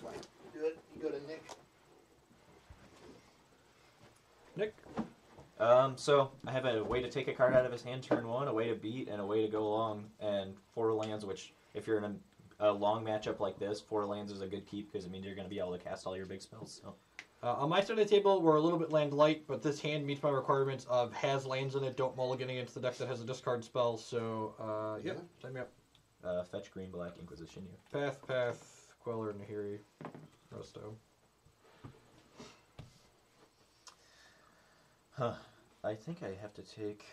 fine. Good. You go to Nick. Nick? So I have a way to take a card out of his hand turn 1, a way to beat, and a way to go long, and 4 lands, which if you're in a long matchup like this, 4 lands is a good keep because it means you're going to be able to cast all your big spells. So. On my side of the table, we're a little bit land light, but this hand meets my requirements of has lands in it, don't mulligan against the deck that has a discard spell, so, yep, sign me up. Fetch green, black, Inquisition you. Path, Queller, Nahiri, Rosto. Huh. I think I have to take...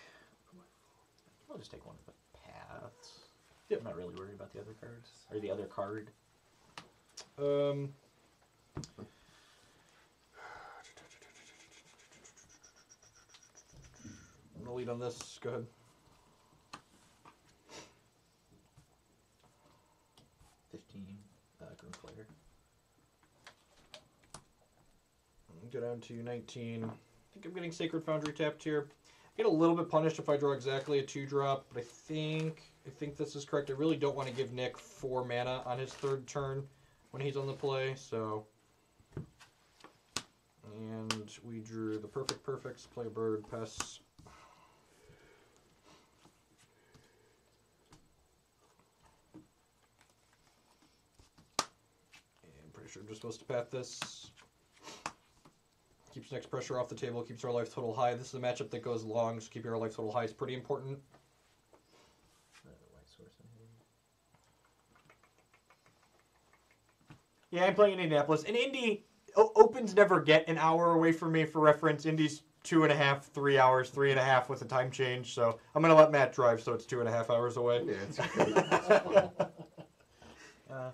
I'll just take one of the paths. Yep. I'm not really worried about the other cards. Or the other card. I'm going to lead on this. Go ahead. Grimflayer. Go down to 19. I think I'm getting Sacred Foundry tapped here. I get a little bit punished if I draw exactly a 2-drop, but I think this is correct. I really don't want to give Nick 4 mana on his 3rd turn when he's on the play, so... And we drew the perfects, play a bird, pass. And I'm pretty sure I'm just supposed to path this. Keeps Nick's pressure off the table, keeps our life total high. This is a matchup that goes long, so keeping our life total high is pretty important. Yeah, I'm playing Indianapolis. And Indy, Opens never get an hour away from me for reference. Indy's 2.5, 3 hours, 3.5 with a time change. So I'm going to let Matt drive so it's 2.5 hours away. Yeah, it's okay. That's fine. I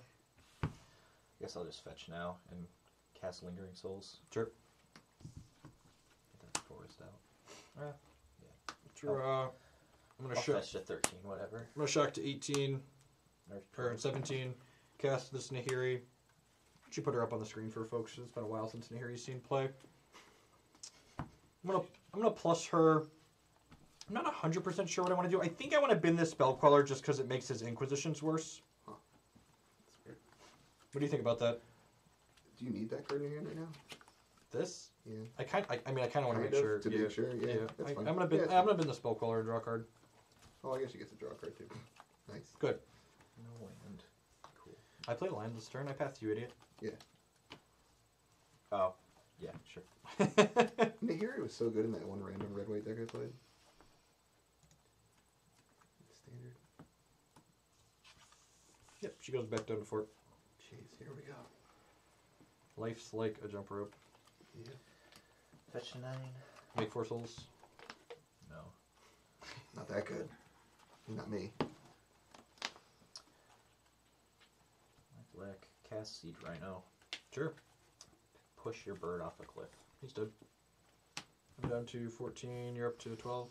guess I'll just fetch now and cast Lingering Souls. Sure. Get that forest out. Yeah. Draw. I'm going to fetch to 13, whatever. I'm going to shock to 18. Or 17. Cast this Nahiri. Should put her up on the screen for folks. It's been a while since Nahiri's seen play. I'm gonna plus her. I'm not 100% sure what I want to do. I think I want to bin this Spell Queller just because it makes his Inquisitions worse. Huh. That's weird. What do you think about that? Do you need that card in your hand right now? This? Yeah. I kind of want to make sure. To be sure, yeah. That's fine. I'm gonna bin the Spell Queller and draw a card. Oh, I guess you get to draw a card too. Nice. Good. No land. Cool. I played land this turn. I pathed you, idiot. Yeah. Oh. Yeah, sure. Nahiri was so good in that one random red-white deck I played. Standard. Yep, she goes back down to fort. Jeez, here we go. Life's like a jump rope. Yeah. Fetch to 9. Make 4 souls. No. Not that good. Not me. Black. Cast Siege Rhino. Sure. Push your bird off a cliff. He's dead. I'm down to 14. You're up to 12.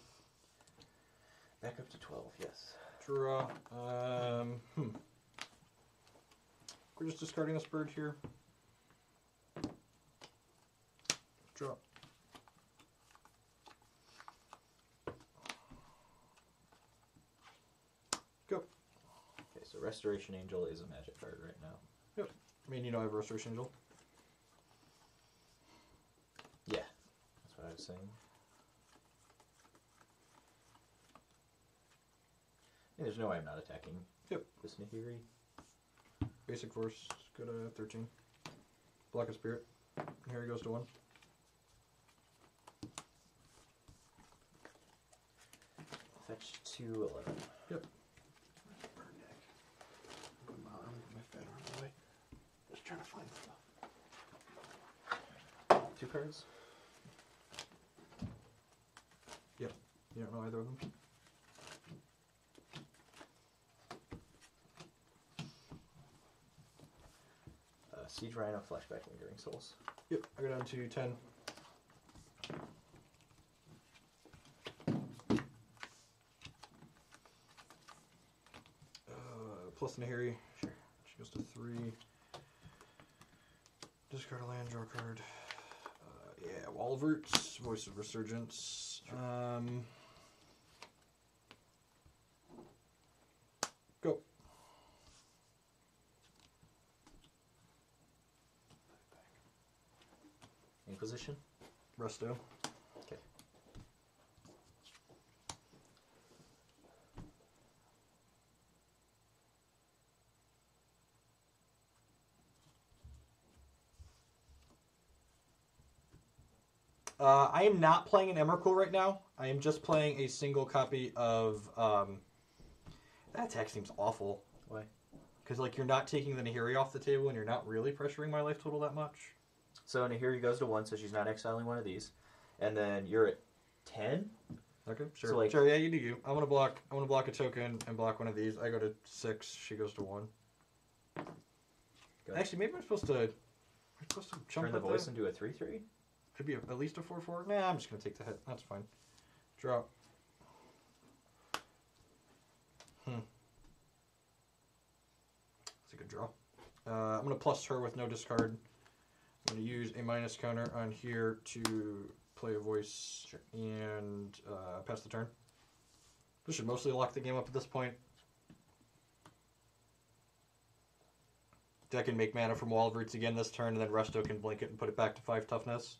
Back up to 12, yes. Draw. We're just discarding this bird here. Draw. Go. Okay, so Restoration Angel is a magic card right now. Yep. I mean, you know I have a Restoration Angel. Yeah, that's what I was saying. Yeah, there's no way I'm not attacking. Yep. This Nahiri. Basic force. Go to 13. Block a spirit. And here he goes to 1. Fetch to 11. Yep. Bird deck. I'm my fat arm away. Just trying to find stuff. 2 cards. Yep. You don't know either of them? Siege Rhino, Flashback, Lingering Souls. Yep. I go down to 10. Plus Nahiri. Sure. She goes to 3. Discard a land, draw a card. Yeah, Wall of Roots, Voice of Resurgence. Sure. Go. Inquisition. Resto. Okay. I am not playing an Emrakul right now. I am just playing a single copy of... that attack seems awful. Why? Because, like, you're not taking the Nahiri off the table and you're not really pressuring my life total that much. So Nahiri goes to 1, so she's not exiling one of these. And then you're at 10? Okay, sure. So, like- sure, yeah, you do you. I want to block a token and block one of these. I go to 6, she goes to 1. Go. Actually, maybe I'm supposed to jump Turn the at voice that. into a 3/3? Could be at least a 4/4. Nah, I'm just going to take the hit. That's fine. Draw. That's a good draw. I'm going to plus her with no discard. I'm going to use a minus counter on here to play a voice and pass the turn. This should mostly lock the game up at this point. Deck can make mana from Wall of Roots again this turn, and then Resto can blink it and put it back to 5 toughness.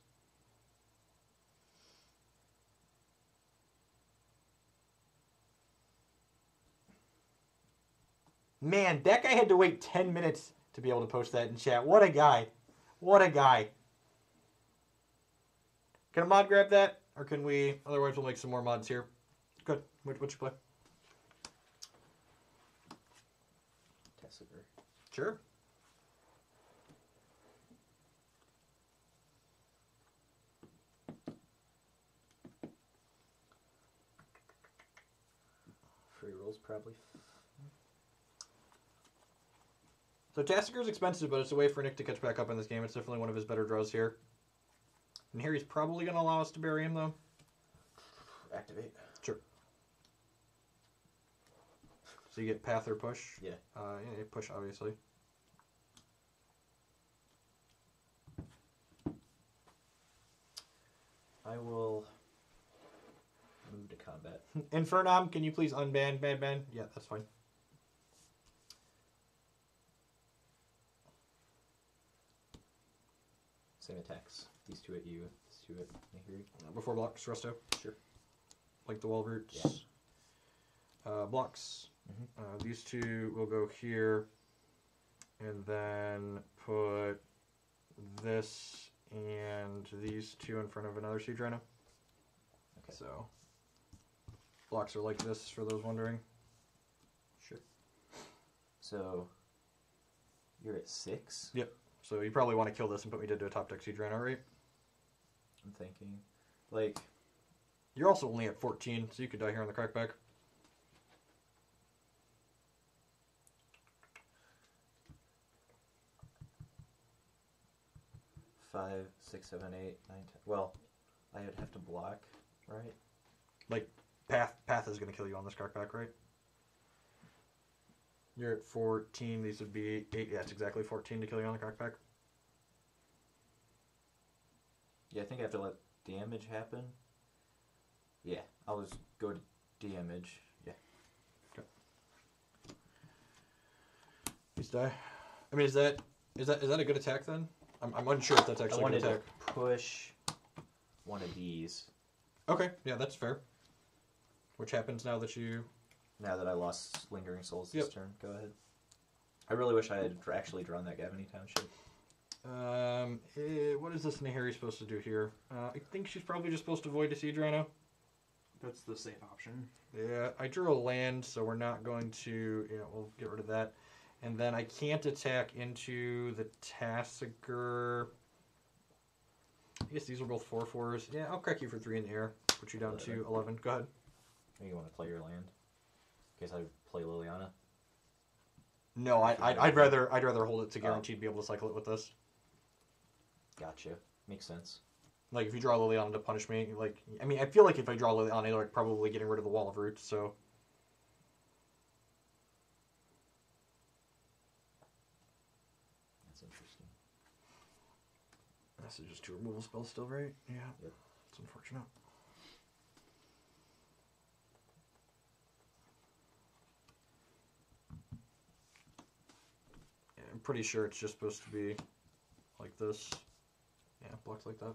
Man, that guy had to wait 10 minutes to be able to post that in chat. What a guy. What a guy. Can a mod grab that? Or can we... Otherwise, we'll make some more mods here. Good. What you play? Tessiger. Sure. Free rolls, probably. So Tassiger's expensive, but it's a way for Nick to catch back up in this game. It's definitely one of his better draws here. And here he's probably going to allow us to bury him, though. Activate. Sure. So you get Path or Push? Yeah. Yeah, you push, obviously. I will move to combat. Infernum, can you please unban Madman? Yeah, that's fine. Same attacks. These two at you, these two at Nahiri. Before blocks, Resto. Sure. Like the Wall Roots. Yeah. Blocks. These two will go here. And then put this and these two in front of another Siege Rhino. Okay. So, blocks are like this, for those wondering. Sure. So, you're at 6? Yep. So you probably want to kill this and put me to a top deck Siege Rhino, right? I'm thinking. Like, You're also only at 14, so you could die here on the crackback. five, 6, 7, 8, 9, 10. Well, I would have to block, right? Like, Path is going to kill you on this crackback, right? You're at 14. These would be 8. Yeah, it's exactly 14 to kill you on the crackback. Yeah, I think I have to let damage happen. Yeah, I'll just go to damage. Yeah. Okay. Please die. I mean, is that a good attack then? I'm unsure if that's actually a good attack. To push one of these. Okay, yeah, that's fair. Which happens now that you... Now that I lost Lingering Souls this turn. Go ahead. I really wish I had actually drawn that Gavany Township. What is this Nahiri supposed to do here? I think she's probably just supposed to void a Siege Rhino. That's the safe option. Yeah, I drew a land, so we're not going to... Yeah, we'll get rid of that. And then I can't attack into the Tassiger. I guess these are both 4/4s. Yeah, I'll crack you for 3 in the air. Put you down to 11. Go ahead. You want to play your land? In case I play Liliana? No, I'd rather hold it to guaranteed be able to cycle it with this. Gotcha. Makes sense. Like, if you draw Liliana to punish me, like... I mean, I feel like if I draw Liliana, like, probably getting rid of the Wall of Roots, so... That's interesting. This is just 2 removal spells still, right? Yeah. Yep. It's unfortunate. Yeah, I'm pretty sure it's just supposed to be like this. Yeah, blocks like that.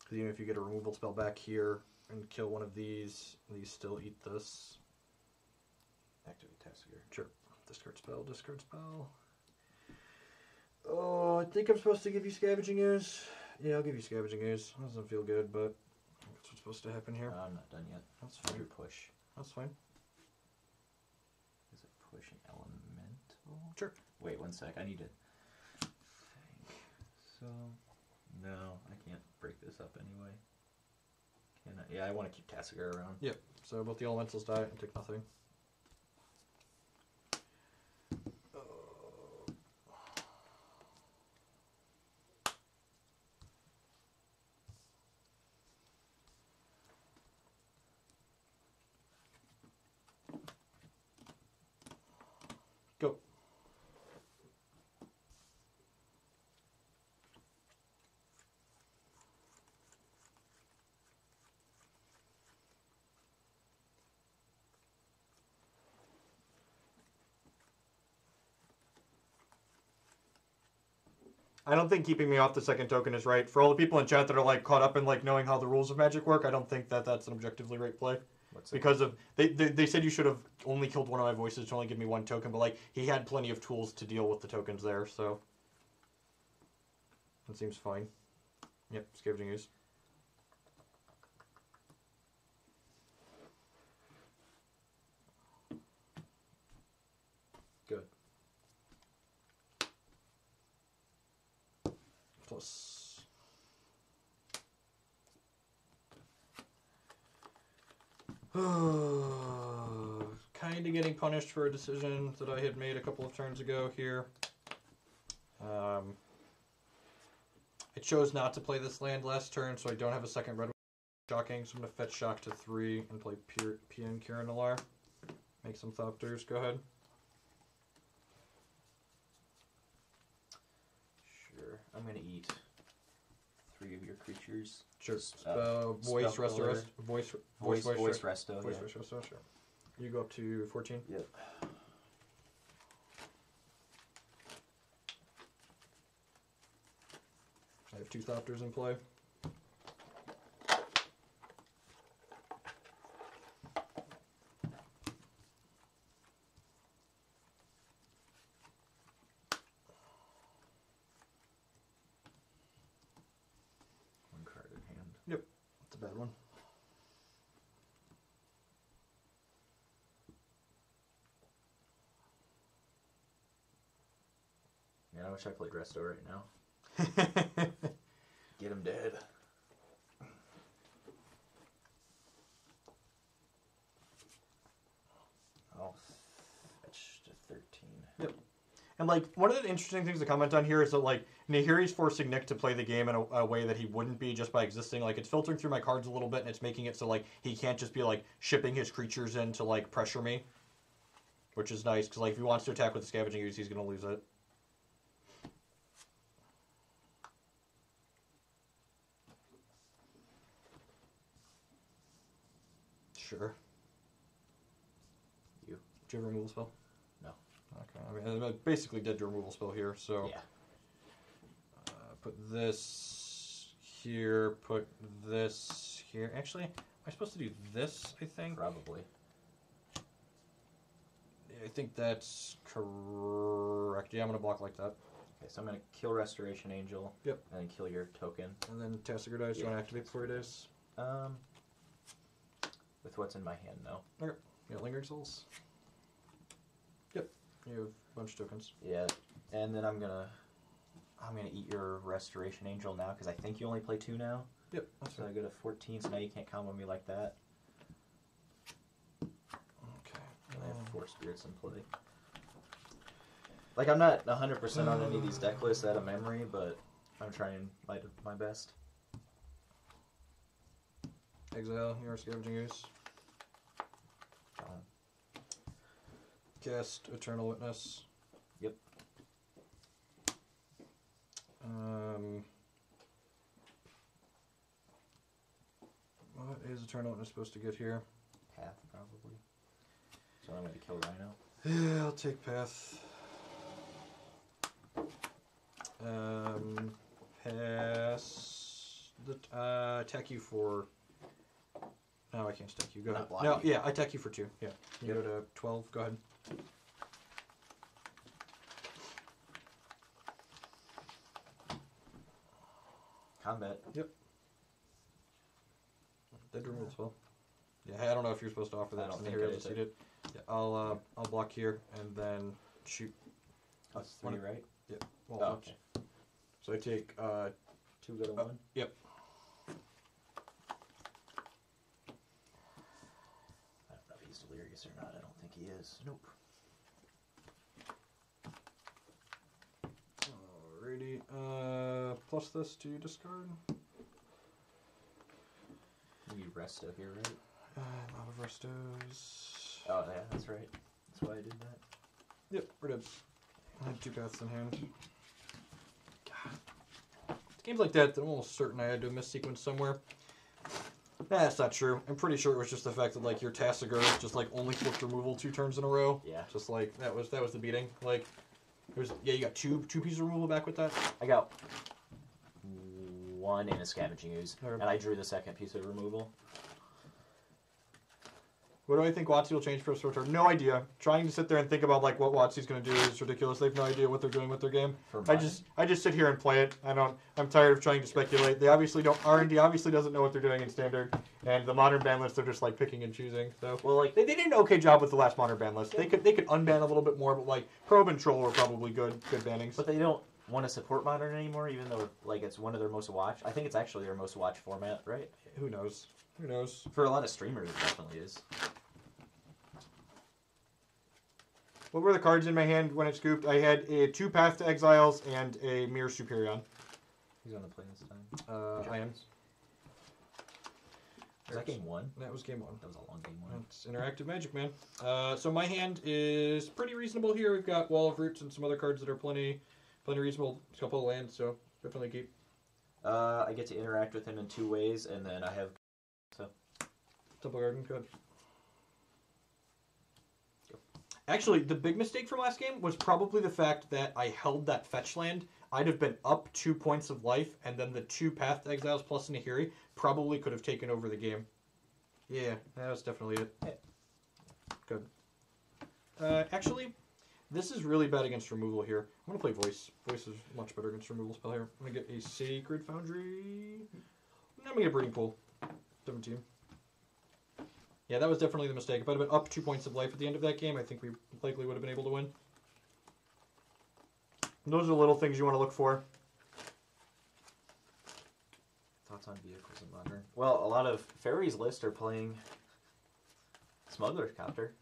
Because even if you get a removal spell back here and kill one of these still eat this. Activate Tassiger. Sure. Discard spell, discard spell. Oh, I think I'm supposed to give you Scavenging Ooze. Yeah, I'll give you Scavenging Ooze. Doesn't feel good, but that's what's supposed to happen here. I'm not done yet. That's Your fine. push. That's fine. Is it push an elemental? Sure. Wait 1 sec. I need to think. So, no, I can't break this up anyway. Can I? Yeah, I want to keep Tassiger around. Yep. So both the elementals die and take nothing. Go. I don't think keeping me off the second token is right. For all the people in chat that are like caught up in like knowing how the rules of Magic work, I don't think that that's an objectively right play. What's Because of they said you should have only killed one of my voices to only give me one token, but like he had plenty of tools to deal with the tokens there, so it seems fine. Yep, Scavenging Ooze. Good. Plus. Kind of getting punished for a decision that I had made a couple of turns ago here. I chose not to play this land last turn, so I don't have a second red. Shocking, so I'm going to fetch Shock to 3 and play PN Kieran Alar. Make some Thopters. Go ahead. Sure. I'm going to eat 3 of your creatures. Sure. Voice Voice Resto. Voice Resto. Voice Yeah. Resto, sure. You go up to 14. Yep. I have 2 Thopters in play. One card in hand. Yep. That's a bad one. Man, I wish I played Resto right now. Get him dead. I'll fetch to 13. Yep. And like one of the interesting things to comment on here is that like Nahiri's forcing Nick to play the game in a way that he wouldn't be just by existing. Like it's filtering through my cards a little bit, and it's making it so like he can't just be like shipping his creatures in to like pressure me, which is nice because like if he wants to attack with the Scavenging Ooze, he's gonna lose it. Sure. You. Do you have a removal spell? No. Okay. I mean, I basically did your removal spell here, so. Yeah. Put this here, put this here. Actually, am I supposed to do this, I think? Probably. Yeah, I think that's correct. Yeah, I'm going to block like that. Okay, so I'm going to kill Restoration Angel. Yep. And then kill your token. And then Tassiger dies. Do you want to activate before he dies? With what's in my hand, no. Okay. Yeah, Lingering Souls. Yep. You have a bunch of tokens. Yeah, and then I'm gonna eat your Restoration Angel now because I think you only play 2 now. Yep. That's So fine. I go to 14, so now you can't combo me like that. Okay. And I have 4 spirits in play. Like I'm not 100% on any of these deck lists out of memory, but I'm trying my best. Exile your Scavenging Ooze. Cast Eternal Witness. Yep. What is Eternal Witness supposed to get here? Path, probably. So I'm going to kill Rhino. Yeah, I'll take Path. Pass Attack you for. No, I can't stack you. Go Not ahead. blocking. No, yeah, I attack you for 2. Yeah. You go to 12. Go ahead. Combat. Yep. Did remove as well. Yeah, I don't know if you're supposed to offer that. I don't to think the I heroes did. that see it. Yeah, I'll block here and then shoot. That's 3, right? Yep. Well, Oh, okay. So I take 2 go to 1. Yep. I don't know if he's delirious or not. I don't think he is. Nope. Alrighty. Plus this to discard. We resto here, right? Lava Restos. Oh, yeah, that's right. That's why I did that. Yep, we're dead. I have 2 paths in hand. God. It's games like that I'm almost certain I had to miss sequence somewhere. Nah, that's not true. I'm pretty sure it was just the fact that like your Tassiger just like only flipped removal 2 turns in a row. Yeah. Just like that was the beating. Like it was you got two pieces of removal back with that. I got 1 in a Scavenging Ooze, Alright. and I drew the second piece of removal. What do I think WotC will change for a short term? No idea. Trying to sit there and think about like what WotC's going to do is ridiculous. They have no idea what they're doing with their game. I just sit here and play it. I'm tired of trying to speculate. They obviously don't. R&D obviously doesn't know what they're doing in Standard, and the modern ban list they're just like picking and choosing. So Well, like they did an okay job with the last modern ban list. They could unban a little bit more, but like Probe and Troll were probably good bannings. but they don't want to support Modern anymore, even though like it's one of their most watched. I think it's actually their most watched format, right? Who knows? Who knows? For a lot of streamers, it definitely is. What were the cards in my hand when it scooped? I had a 2 Path to Exiles and a Mirror Superion. Who's on the play this time? I am. Was that game 1? That was game 1. That was a long game 1. It's interactive Magic, man. So my hand is pretty reasonable here. We've got Wall of Roots and some other cards that are plenty reasonable. A couple of lands, so definitely keep. I get to interact with him in 2 ways, and then I have Temple Garden, good. Actually, the big mistake from last game was probably the fact that I held that fetch land. I'd have been up 2 points of life, and then the 2 Path to Exiles plus Nahiri probably could have taken over the game. Yeah, that was definitely it. Good. Actually, this is really bad against removal here. I'm going to play Voice. Voice is much better against removal spell here. I'm going to get a Sacred Foundry. I'm going to get a Breeding Pool. 17. Yeah, that was definitely the mistake. If I'd have been up 2 points of life at the end of that game, I think we likely would have been able to win. And those are the little things you want to look for. thoughts on vehicles in Modern. Well, a lot of Fairies list are playing Smuggler's Copter.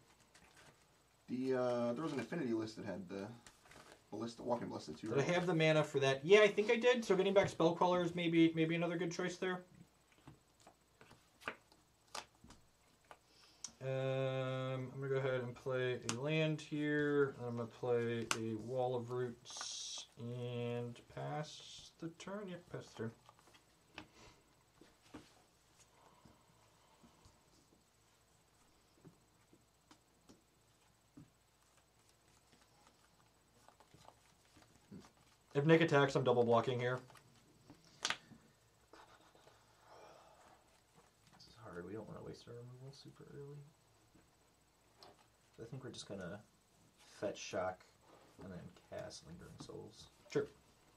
There was an Affinity list that had the ballista, walking ballista too. Did I have the mana for that? Yeah, I think I did. So getting back Spellcaller is maybe another good choice there. I'm going to go ahead and play a land here. I'm going to play a Wall of Roots and pass the turn. Yep, pass the turn. If Nick attacks, I'm double blocking here. This is hard. We don't want to waste our removal super early. I think we're just going to fetch Shock and then cast Lingering Souls. Sure.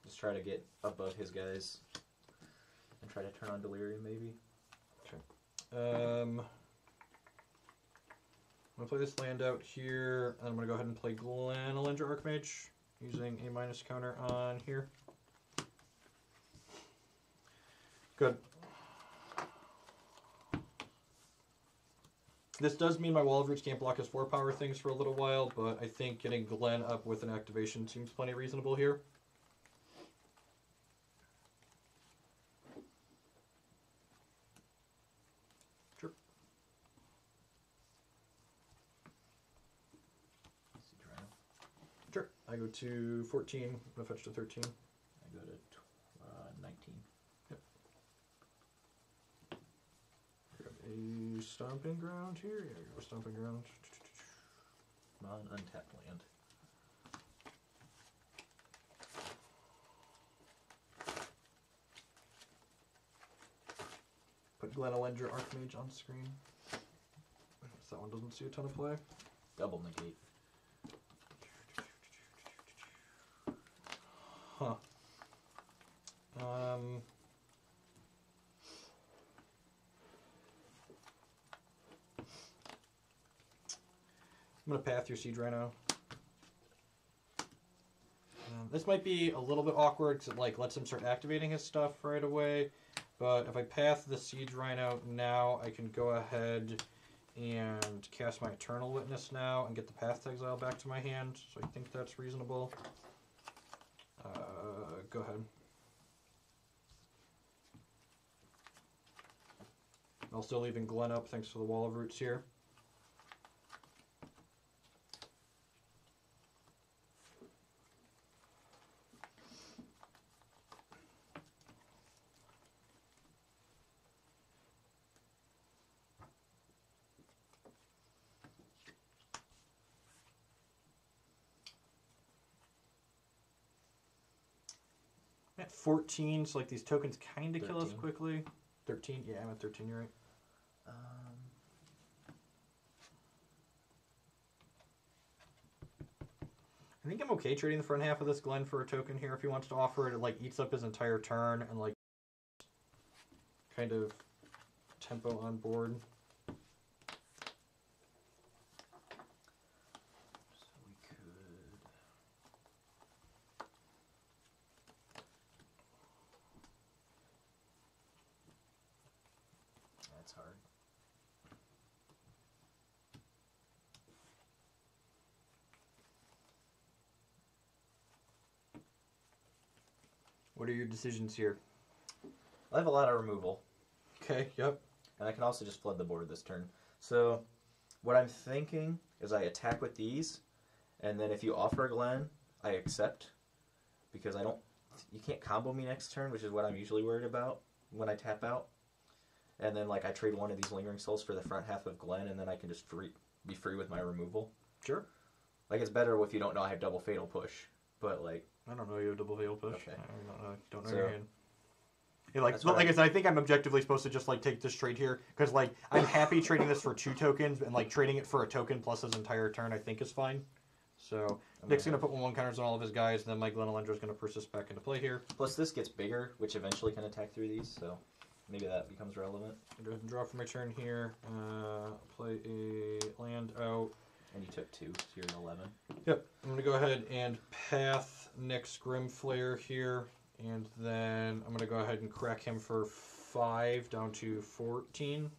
Just try to get above his guys and try to turn on Delirium maybe. I'm going to play this land out here. I'm going to go ahead and play Glenalendra Archmage using a minus counter on here. Good. This does mean my Wall of Roots can't block his 4-power things for a little while, but I think getting Glen up with an activation seems plenty reasonable here. Sure. Sure. I go to 14. I'm going to fetch to 13. I go to 19. Yep. Grab a Stomping Ground here. Yeah, go Stomping Ground. Non-untapped land. Glenelender Archmage on screen. That one doesn't see a ton of play. Double negate. Huh. I'm going to path your Siege Rhino. This might be a little bit awkward because it like lets him start activating his stuff right away. But if I path the Siege Rhino now, I can go ahead and cast my Eternal Witness now and get the Path to Exile back to my hand. So I think that's reasonable. Go ahead. I'll still leaving Glen up thanks to the Wall of Roots here. I'm at 14, so like these tokens kind of kill us quickly. 13? Yeah, I'm at 13, you're right. I think I'm okay trading the front half of this Glen for a token here if he wants to offer it. It like eats up his entire turn and like kind of tempo on board. So we could. That's hard. What are your decisions here? I have a lot of removal. Okay, yep. And I can also just flood the board this turn. So what I'm thinking is I attack with these, and then if you offer a Glen, I accept. Because you can't combo me next turn, which is what I'm usually worried about when I tap out. And then like I trade one of these Lingering Souls for the front half of Glen, and then I can just be free with my removal. Sure. Like it's better if you don't know I have double Fatal Push. But like... I don't know you have double Fatal Push. Okay. I don't know your hand. Yeah, like, but like I said, I think I'm objectively supposed to just like take this trade here because like I'm happy trading this for 2 tokens and like trading it for a token plus his entire turn I think is fine. So Nick's gonna put 1/1 counters on all of his guys, and then my Glenelender is gonna persist back into play here. Plus this gets bigger, which eventually can attack through these, so maybe that becomes relevant. I'll go ahead and draw for my turn here. Play a land out. And you took 2, so you're at 11. Yep, I'm gonna go ahead and path Nick's Grimflayer here. And then I'm going to go ahead and crack him for 5 down to 14.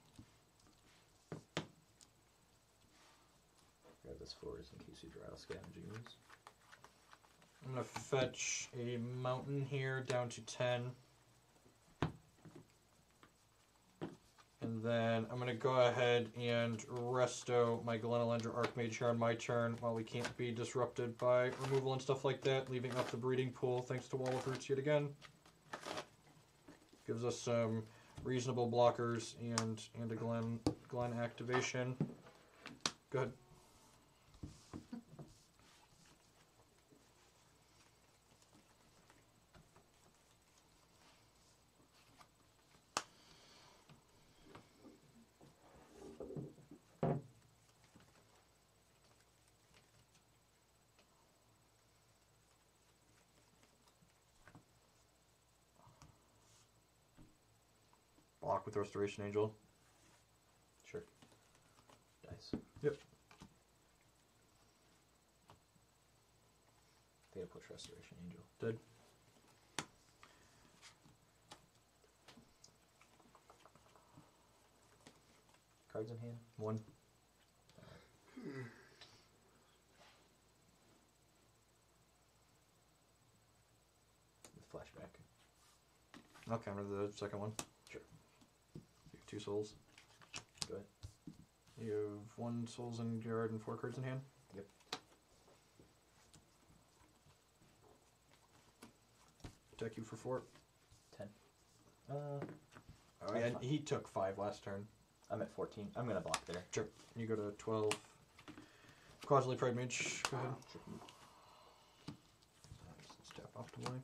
Grab this forest in case you draw Scavenging Ooze. I'm going to fetch a mountain here down to 10. And then I'm going to go ahead and resto my Glenelender Archmage here on my turn while we can't be disrupted by removal and stuff like that, leaving up the breeding pool thanks to Wall of Roots yet again. Gives us some reasonable blockers and a Glen activation. Go ahead. Block with Restoration Angel. Sure. Dice. Yep. They push Restoration Angel. Dead. Cards in hand? 1. With flashback. I'll counter the second one. Sure. 2 souls. Go ahead. You have 1 souls in your yard and 4 cards in hand? Yep. Attack you for 4. 10. Oh, yeah, he took 5 last turn. I'm at 14. I'm going to block there. Sure. You go to 12. Quadrily Pride Mage. Go ahead. Just tap optimally.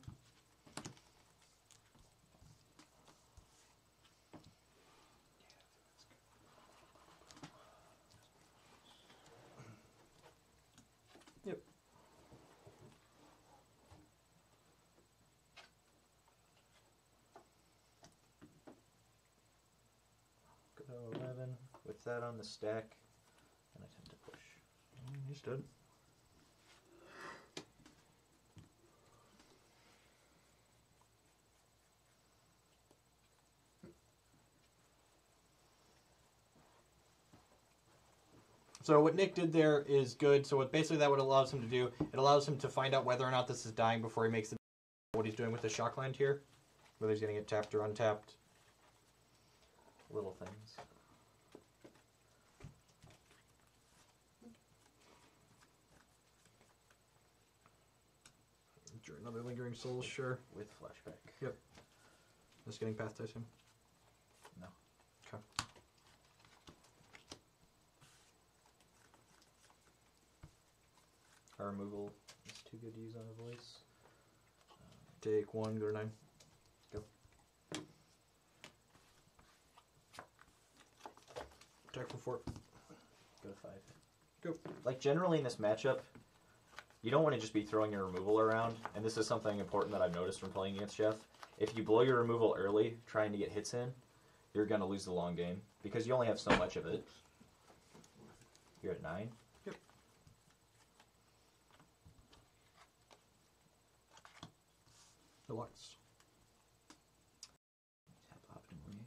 that on the stack, and attempt to push. He's dead. So what Nick did there is good. So what basically that would allows him to do, it allows him to find out whether or not this is dying before he makes the what he's doing with the shock land here, whether he's getting it tapped or untapped. Little things. Sure, another lingering soul, sure. With flashback. Yep. Just getting past, I assume. No. Okay. Our removal is too good to use on a voice. Take 1, go to 9. Go. Attack for 4. Go to 5. Go. Like, generally in this matchup, you don't want to just be throwing your removal around, and this is something important that I've noticed from playing against Jeff. If you blow your removal early, trying to get hits in, you're going to lose the long game, because you only have so much of it. You're at 9? Yep. Deluxe. Tap optimally.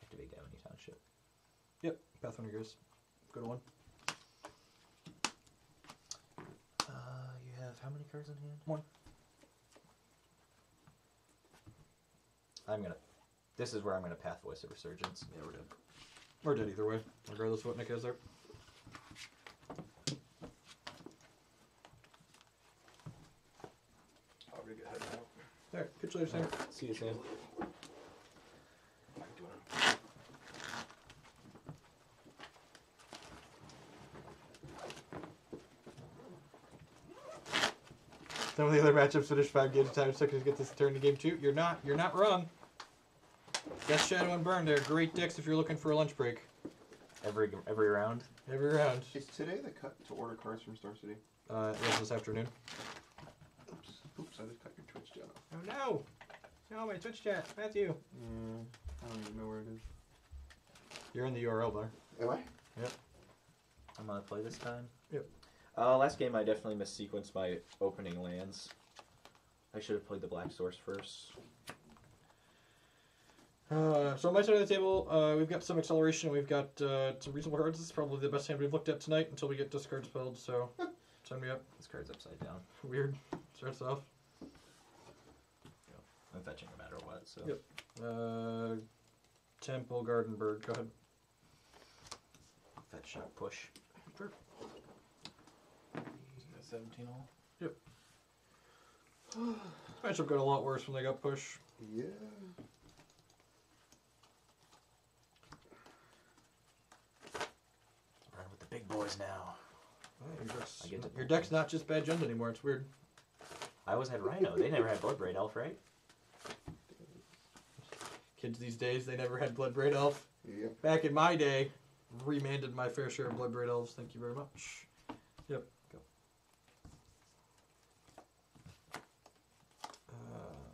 Activate Gavony Township. Yep, Path when he goes. Go to 1. You have how many cards in hand? 1. This is where I'm gonna Path Voice of Resurgence. Yeah, we're dead. We're dead either way, regardless of what Nick has there. I'll get heading out. Alright, catch you later, Sam. See you, Sam. Some of the other matchups finish 5 games time. So to get this turn to game 2. You're not wrong. Death Shadow and Burn, they're great decks if you're looking for a lunch break. Every round. Every round. Is today the cut to order cards from Star City? Yes, this afternoon. Oops. Oops, I just cut your Twitch channel. Oh no! No, my Twitch chat, Matthew. I don't even know where it is. You're in the URL bar. Am I? Yep. I'm gonna play this time. Yep. Last game I definitely missequenced my opening lands. I should have played the Black Source first. So on my side of the table, we've got some acceleration. We've got some reasonable cards. This is probably the best hand we've looked at tonight until we get discard spelled. So sign me up. This card's upside down. Weird. Starts off. I'm fetching no matter what. So. Yep. Temple Garden Bird. Go ahead. Fetch shock push. Sure. 17 all. Yep. This matchup got a lot worse when they got push. Yeah. Run with the big boys now. Your deck's not just bad gens anymore. It's weird. I always had Rhino. They never had Bloodbraid Elf, right? Kids these days, they never had Bloodbraid Elf. Yep. Back in my day, remanded my fair share of Bloodbraid Elves. Thank you very much. Yep. Go.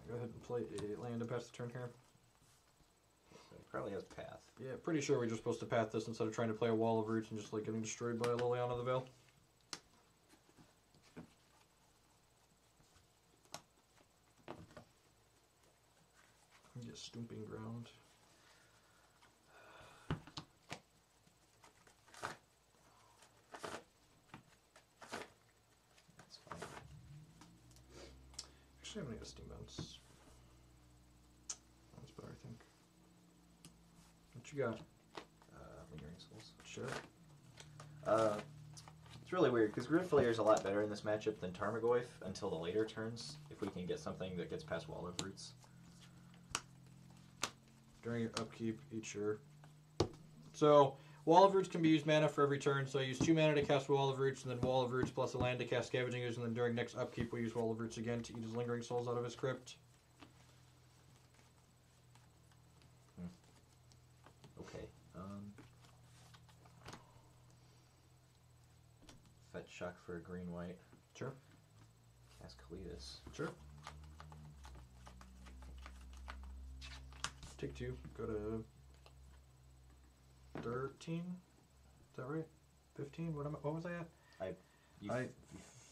Go ahead and play a land to pass the turn here. So he probably has Path. Yeah, pretty sure we're just supposed to path this instead of trying to play a Wall of Roots and just like getting destroyed by a Liliana the Veil. Get Stomping Ground. That's fine. Actually, I'm gonna get a Steam Bounce. That's better, I think. What you got? Lingering Souls. Sure. It's really weird because Gridflayer is a lot better in this matchup than Tarmogoyf until the later turns. If we can get something that gets past Wall of Roots. During your upkeep, eat sure. So, Wall of Roots can be used mana for every turn, so I use 2 mana to cast Wall of Roots, and then Wall of Roots plus a land to cast Scavenging Ooze, and then during next upkeep we use Wall of Roots again to eat his Lingering Souls out of his crypt. Okay. Fetch shock for a green-white. Sure. Cast Kalidas. Sure. Take 2. Go to 13. Is that right? 15. What was I at?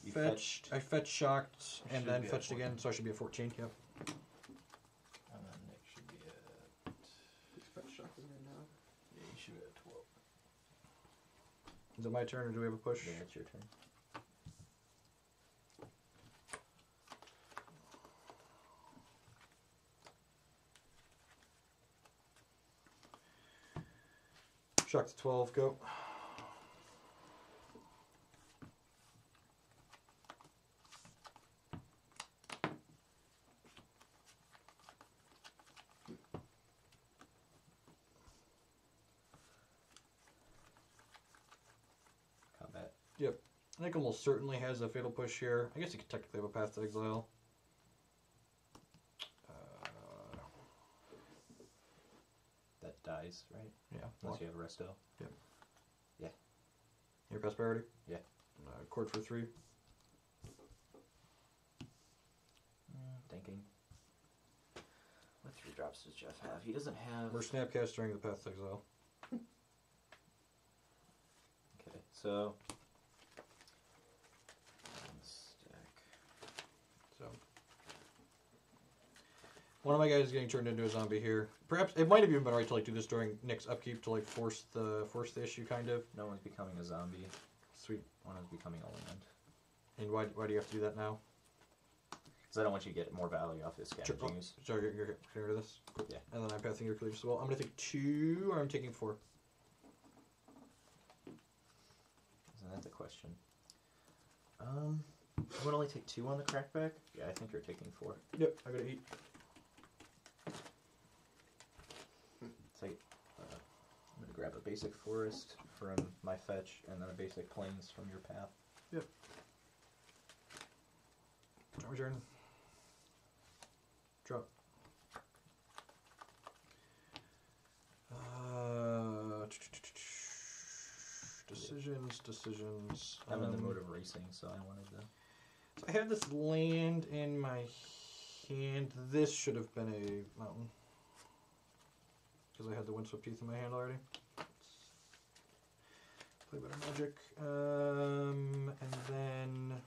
You fetched. I fetched, shocked, I and should then be at fetched 14. again, so I should be at 14. Yep. And then Nick should be at. He's fetch shock with me now. Yeah, you should be at 12. Is it my turn, or do we have a push? Yeah, it's your turn. Shock to 12. Go. Combat. Yep. Nick almost certainly has a fatal push here. I guess he could technically have a path to exile. That dies, right? Yeah. Unless you have a resto. Yep. Yeah. Your pass priority? Yeah. Chord for 3. Thinking. What 3 drops does Jeff have? He doesn't have. We're snapcast during the path to exile. Okay, so. Stack. So one of my guys is getting turned into a zombie here. Perhaps it might have even been right to like do this during Nick's upkeep to like force the issue kind of. No one's becoming a zombie. Sweet. One is becoming a land. And why do you have to do that now? Because I don't want you to get more value off his scavenging use. So you're getting rid of this? Cool. Yeah. And then I'm pathing your cleavage as well. I'm going to take 2 or I'm taking 4. Isn't that the question? I would only take 2 on the crackback? Yeah, I think you're taking 4. Yep, I got 8. Take, I'm going to grab a basic forest from my fetch and then a basic plains from your path. Yep. Drop your turn. Drop. Decisions. I'm in the mode of racing, so I wanted to... So I have this land in my hand. This should have been a mountain. Because I had the Windswept Teeth in my hand already. Play better magic. And then...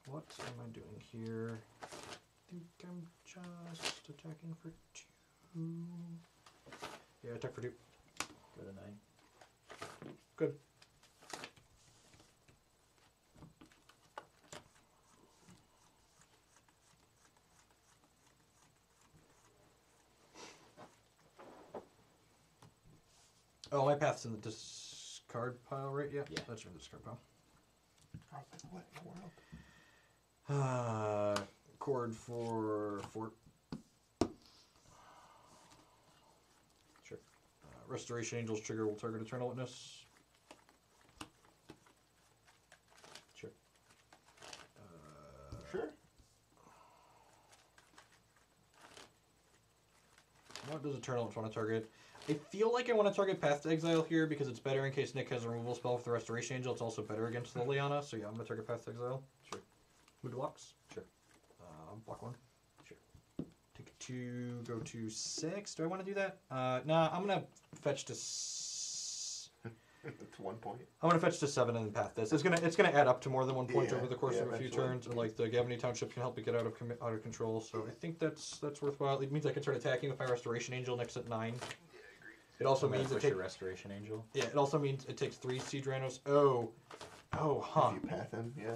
what am I doing here? I think I'm just attacking for 2. Yeah, attack for 2. Go to 9. Good. Oh, my path's in the discard pile, right? Yeah, Yeah. That's in the discard pile. I was like, what in the world? Chord for 4. Sure. Restoration Angel's trigger will target Eternal Witness. Sure. Sure. What does Eternal Witness want to target? I feel like I want to target Path to Exile here because it's better in case Nick has a removal spell with the Restoration Angel. It's also better against Liliana, so yeah, I'm going to target Path to Exile. Sure. Mood blocks? Sure. Block 1. Sure. Take 2, go to 6. Do I want to do that? Nah, I'm going to fetch to... It's 1 point. I'm going to fetch to 7 and then path this. It's gonna add up to more than 1 point Yeah, over the course yeah, of a few eventually. turns, and like the Gavany Township can help it get out of control. So I think that's worthwhile. It means I can start attacking with my Restoration Angel next at 9. It also I'm gonna means it push takes your Restoration Angel. yeah. It also means it takes 3 Siege Rhinos. Oh, huh. If you path him, yeah.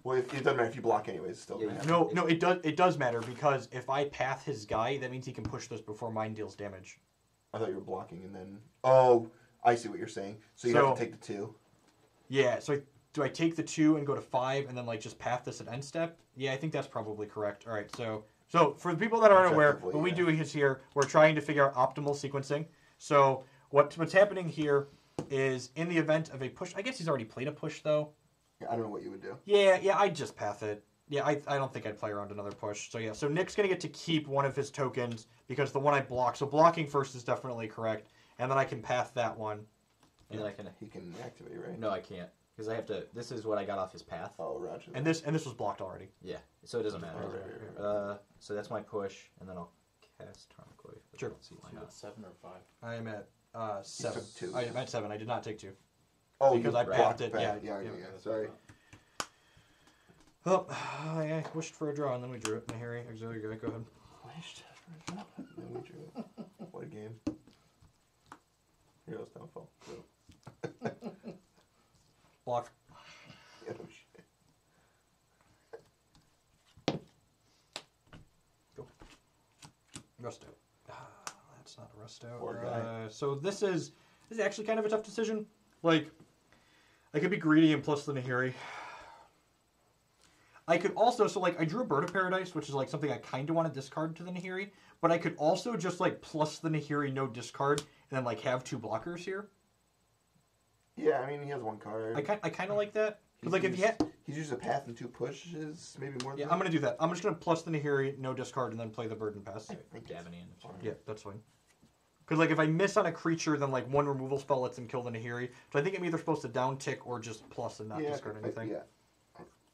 Well, it doesn't matter if you block anyways. It's still Yeah, gonna happen. No, it does matter because if I path his guy, that means he can push this before mine deals damage. I thought you were blocking and then. Oh, I see what you're saying. So you have to take the 2. Yeah. So do I take the 2 and go to 5 and then like just path this at end step? Yeah, I think that's probably correct. All right. So for the people that aren't aware, Effectively, what we yeah. do is here we're trying to figure out optimal sequencing. So what's happening here is in the event of a push. I guess he's already played a push though. Yeah, I don't know what you would do. Yeah, I'd just path it. Yeah, I don't think I'd play around another push. So yeah, so Nick's going to get to keep one of his tokens because the one I block. So blocking first is definitely correct. And then I can path that one. And then I can... He can activate, right? No, I can't. Because I have to... This is what I got off his path. Oh, Roger. And this was blocked already. Yeah, so it doesn't matter. Oh, right. So that's my push, and then I'll cast Tarmogoyf. Sure. Let's see why So not. that's 7 or 5. I am at 7. took 2, I yeah. meant 7. I did not take 2. Oh, because you I blocked packed it. back. Yeah. Yeah. Sorry. Well, I wished for a draw and then we drew it. Nahiri, auxiliary guy, go ahead. Wished for a draw, and then we drew it. What a game. Heroes Downfall. So. Block. Yeah, no shit. Go. Rust out. That's not a rust out. Poor guy. So this is actually kind of a tough decision. Like, I could be greedy and plus the Nahiri. I could also, so like, I drew a Bird of Paradise, which is like something I kind of want to discard to the Nahiri, but I could also just like plus the Nahiri, no discard, and then like have 2 blockers here. Yeah, I mean, he has 1 card. I kind of like that. Because like, if you had... He's used a path and 2 pushes, maybe more than Yeah, that. I'm going to do that. I'm just going to plus the Nahiri, no discard, and then play the Bird and pass. I think Gavany and fine. Yeah, that's fine. Because like, if I miss on a creature, then like 1 removal spell lets him kill the Nahiri. So I think I'm either supposed to down tick or just plus and not discard anything. Yeah,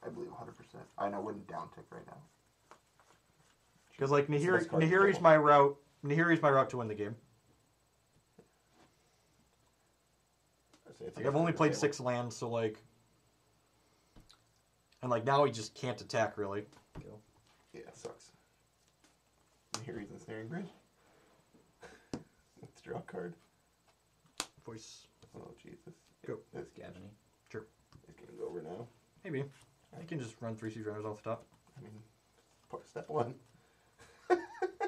I believe 100%. I wouldn't down tick right now. Because like It's the best card in the Nahiri's table. my route. Nahiri's my route to win the game. I'd say it's Like, the I've best only card played in the 6 lands, so like, and like now he just can't attack really. table. Yeah, it sucks. And here he's ensnaring bridge. Let's draw a card. Voice. Oh Jesus. Go. This Gavany. is gonna go over now. Maybe. I can just run 3 siege runners off the top. I mean, step 1.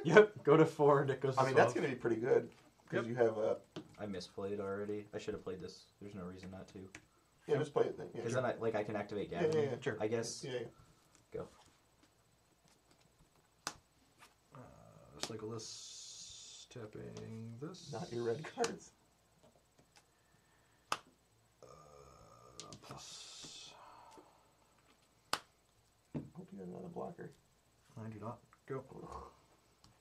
Yep. Go to 4 and it goes to I mean, that's 12. gonna be pretty good because Yep. you have a. I misplayed already. I should have played this. There's no reason not to. Yeah, just play it then. Yeah, Because then I can activate yeah, Gavany. yeah, yeah. Sure. I guess. Yeah. Go. Cycle this. Tapping this. Not your red cards. Plus. Hope you have another blocker. I do not. Go.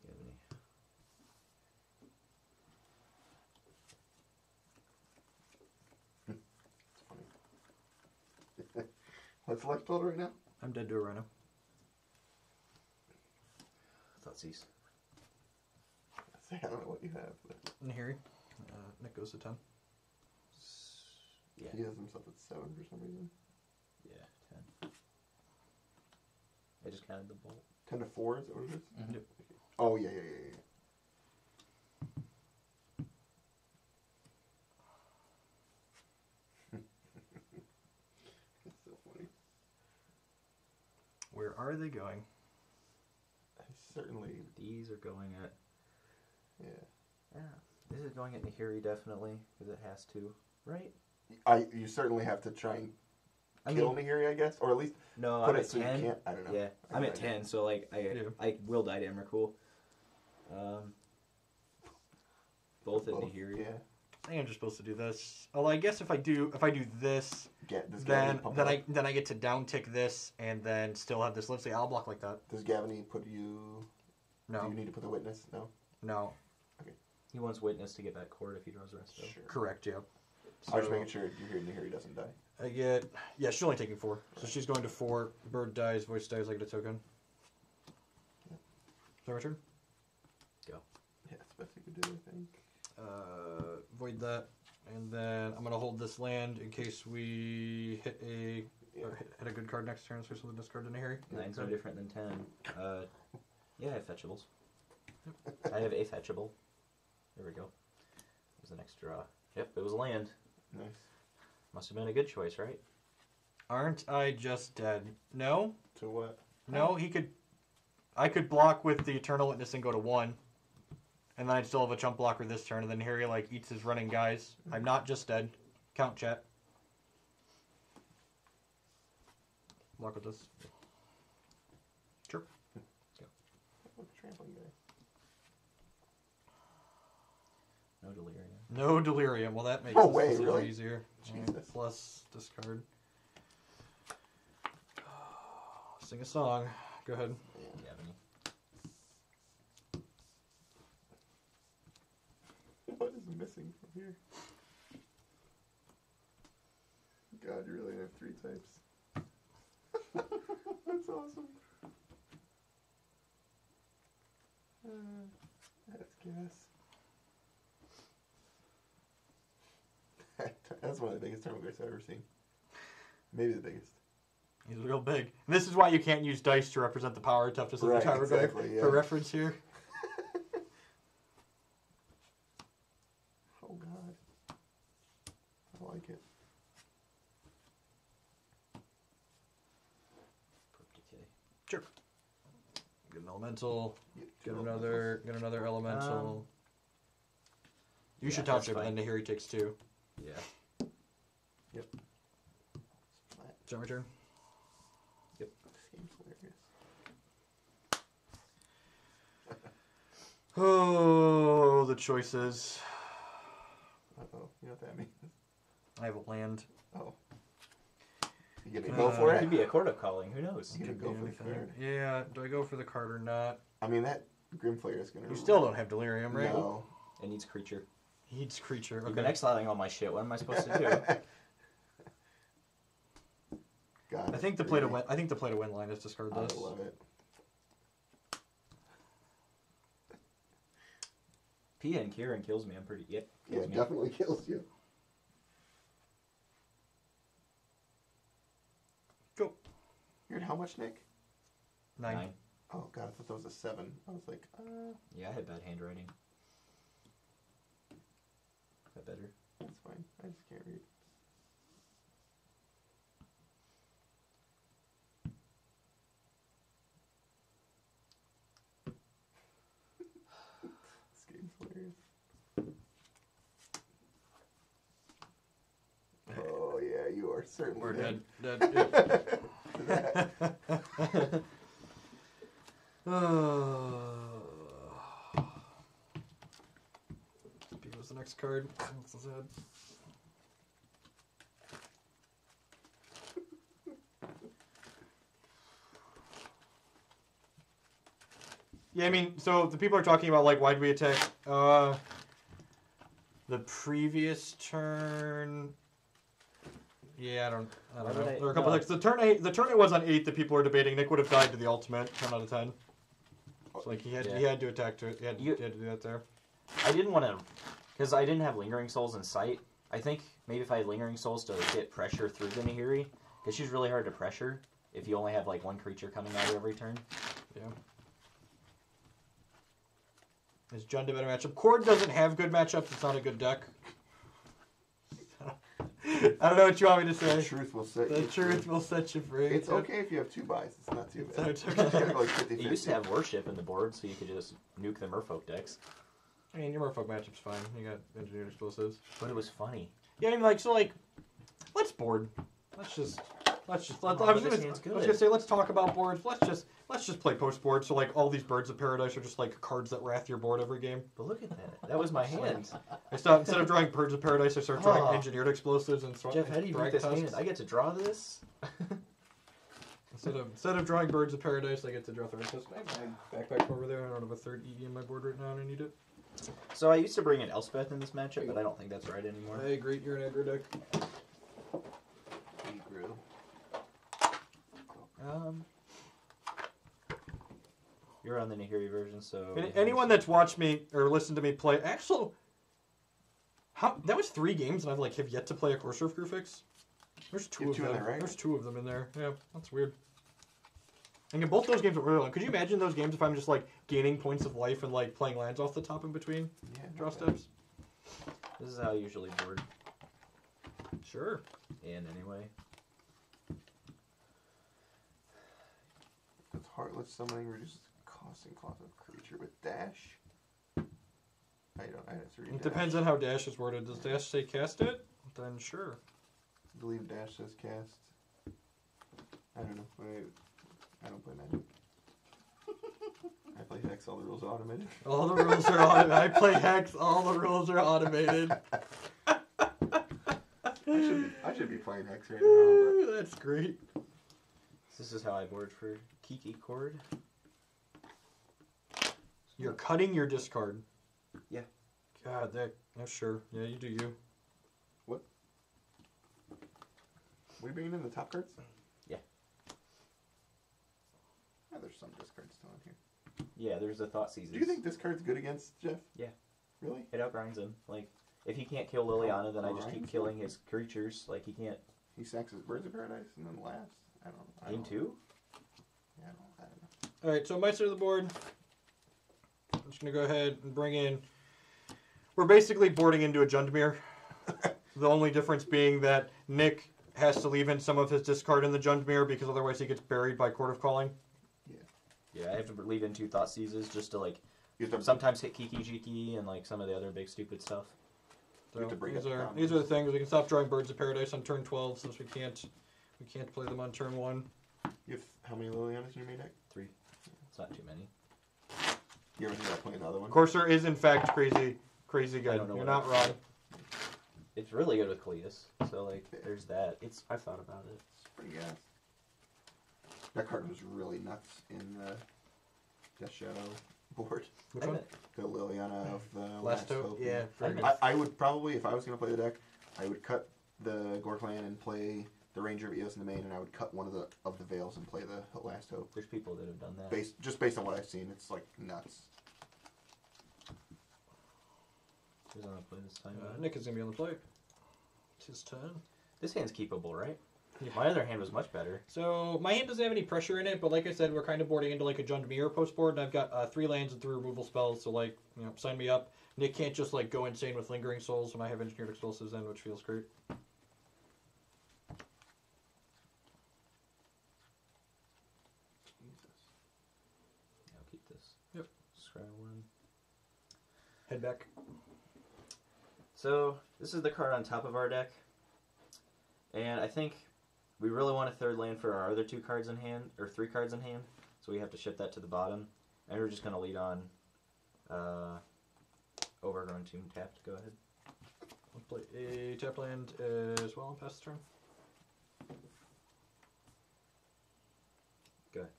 Gavany. It's funny. What's select total right now? I'm dead to a rhino. Thoughtseize. I don't know what you have, but Nahiri. Nick goes to 10. Yeah. he has himself at 7 for some reason. Yeah. 10. I just counted the bolt. 10 to 4, is that what it is? Mhm. Yep. Oh, yeah. That's so funny. Where are they going? I certainly, These are going at. yeah. Yeah. This is going at Nahiri definitely because it has to, right? You certainly have to try and I kill mean, Nahiri, I guess, or at least no, put I'm it at so 10. you can't. I don't know. Yeah, I I'm have at no idea. 10, so like I will die to Emrakul. Both at Nahiri. Yeah. I think I'm just supposed to do this. Well, I guess if I do this, Does then Gavany pump then it up? I get to down tick this and then still have this live. Say I'll block like that. Does Gavany put you? Do No, you need to put the witness? No. no, He wants witness to get back Chord if he draws Resto. Sure. correct. Yeah. I was just making sure you hear Nahiri doesn't die. I get. Yeah, she's only taking 4, so she's going to 4. Bird dies. Voice dies. I get a token. Yep. Is that my turn? Yeah, that's the best you could do, I think. Void that, and then I'm gonna hold this land in case we hit a Yeah. hit a good card next turn. So something discard in Harry. 9's no different than 10. Yeah, I have fetchables. I have a fetchable. There we go. There's the next draw. Yep, it was land. Nice. Must have been a good choice, right? Aren't I just dead? No, To what? no. He could. I could block with the Eternal Witness and go to 1, and then I'd still have a chump blocker this turn. And then Harry like eats his running guys. I'm not just dead. Count chat. Block with this. Sure. What a trampling guy. No delirium. No delirium. Well, that makes No this way, a little really? easier. Jesus. Alright, plus discard. Sing a song. Go ahead. Gavany. What is missing from here? God, you really have 3 types. That's awesome. That's gas. That's one of the biggest tournament cards I've ever seen. Maybe the biggest. He's real big. And this is why you can't use dice to represent the power and toughness of the tower deck. Exactly, yeah. For reference here. Oh god. I like it. Sure. Get an elemental. Get two another elemental. You should that's township, and then Nahiri takes 2. Yeah. Yep. Is that my turn? Yep. This game's hilarious. Oh, the choices. Uh-oh. You know what that means? I have a land. Oh. You gonna go for It it? could be a Court of Calling. Who knows? You gonna go for the card? Yeah, do I go for the card or not? I mean, that Grimflayer is gonna... You still don't have Delirium, right? No. It needs creature. Needs creature. You've Okay. been exiling all my shit. What am I supposed to do? God, I think the play to win. I think the play to win line is discard I this. love it. Pia and Kieran kills me. I'm pretty... Yep. Yeah, Kills it me. definitely kills you. Go. You're at how much, Nick? 9. Oh god, I thought that was a 7. I was like, Yeah, I had bad handwriting. That better? that's fine. I just can't read. This game's hilarious. Oh yeah, you are certainly We're dead. dead. Dead. Yep. P was the next card. That's sad. Yeah, I mean, so the people are talking about, like, why do we attack? The previous turn. Yeah, I don't Why know. would I- There are a couple no. things. The turn it was on 8 that people were debating. Nick would have died to the ultimate 10 out of 10. So, like, he had to attack to it. He had to do that there. I didn't want to... Because I didn't have Lingering Souls in sight. I think maybe if I had Lingering Souls to get pressure through the Nahiri, because she's really hard to pressure if you only have, like, one creature coming out every turn. Yeah. Is Jund a better matchup? Chord doesn't have good matchups. It's not a good deck. I don't know what you want me to say. The truth will set The you truth free. will set you free. It's okay if you have 2 buys. It's not too bad. It's You okay. gotta go like 50-50. It used to have Worship in the board, so you could just nuke the Merfolk decks. I mean, your Merfolk matchup's fine. You got engineered explosives. But it was funny. Yeah, I mean, like, so, like, let's board. Let's just. I was but this gonna hand's good. say, let's talk about boards. Let's just play post board. So, like, all these Birds of Paradise are just like cards that wrath your board every game. But look at that. That was my hand. Instead of drawing Birds of Paradise, I start drawing Oh. engineered explosives and Jeff, how do you beat this hand? I get to draw this? Instead of drawing Birds of Paradise, I get to draw Thragtusk. I have my backpack over there. I don't have a third EV in my board right now, and I need it. So I used to bring in Elspeth in this matchup, but I don't think that's right anymore. I agree. You're an aggro deck. You're on the Nahiri version, so... Anyone that's watched me or listened to me play, actually, that was 3 games, and have yet to play a Courser of Grufix. There's 2 of two in them. there, right? There's 2 of them in there. Yeah, that's weird. And both those games were really long. Could you imagine those games if I'm just like gaining points of life and like playing lands off the top in between draw steps? This is how I usually board. Sure. And anyway. It's Heartless Summoning reduces cost and cost of creature with dash. I have to read It dash. depends on how dash is worded. Does dash say cast it? Then sure. I believe dash says cast. I don't know. I don't play Magic. I play Hex. All the rules are automated. All the rules are automated. I play Hex. All the rules are automated. I should be playing Hex right now. But That's great. This is how I board for Kiki Chord. You're cutting your discard. Yeah. God, sure. Yeah, you do you. we bringing in the top cards? Yeah. Yeah, there's some discards still in here. Yeah, there's a Thought Seizes. Do you think this card's good against Jeff? Yeah. Really? It outgrinds him. Like, if he can't kill Liliana, then I just Right. keep killing his creatures. Like, he can't... He sacks his Birds of Paradise and then last. I don't know. Game 2? Yeah, I don't know. Alright, so my side of the board. I'm just going to go ahead and bring in... We're basically boarding into a Jundmere. The only difference being that Nick has to leave in some of his discard in the Jundmere because otherwise he gets buried by Chord of Calling. Yeah, I have to leave in 2 Thought Seizes just to, like, You have to, sometimes hit Kiki and, like, some of the other big stupid stuff. You have to bring up the These are the things. We can stop drawing Birds of Paradise on turn 12 since we can't play them on turn 1. You have how many Lilianas in your main deck? 3. It's not too many. You ever think about playing another one? Courser is in fact crazy good. I don't know You're what not wrong. It's really good with Cleus. So, like, there's that. I've thought about it. It's pretty gas. That card was really nuts in the Death Shadow board. Which one? The Liliana of the Last Hope. Yeah. very good. I would probably, if I was going to play the deck, I would cut the Gorklan and play the Ranger of Eos in the main, and I would cut one of the Veils and play the Last Hope. There's people that have done that. Just based on what I've seen, it's like nuts. Who's on the play this time? Nick is going to be on the plate. It's his turn. This hand's keepable, right? Yeah. My other hand was much better. So my hand doesn't have any pressure in it, but like I said, we're kind of boarding into like a Jundmere post board, and I've got 3 lands and 3 removal spells. So like, sign me up. Nick can't just like go insane with Lingering Souls when I have Engineered Explosives in, which feels great. Jesus. I'll keep this. Yep. Scry 1. Head back. So this is the card on top of our deck, and I think we really want a 3rd land for our other 2 cards in hand, or 3 cards in hand. So we have to shift that to the bottom, and we're just gonna lead on. Overgrown Tomb tapped. Go ahead. I'll play a tap land as well and pass the turn. Go ahead.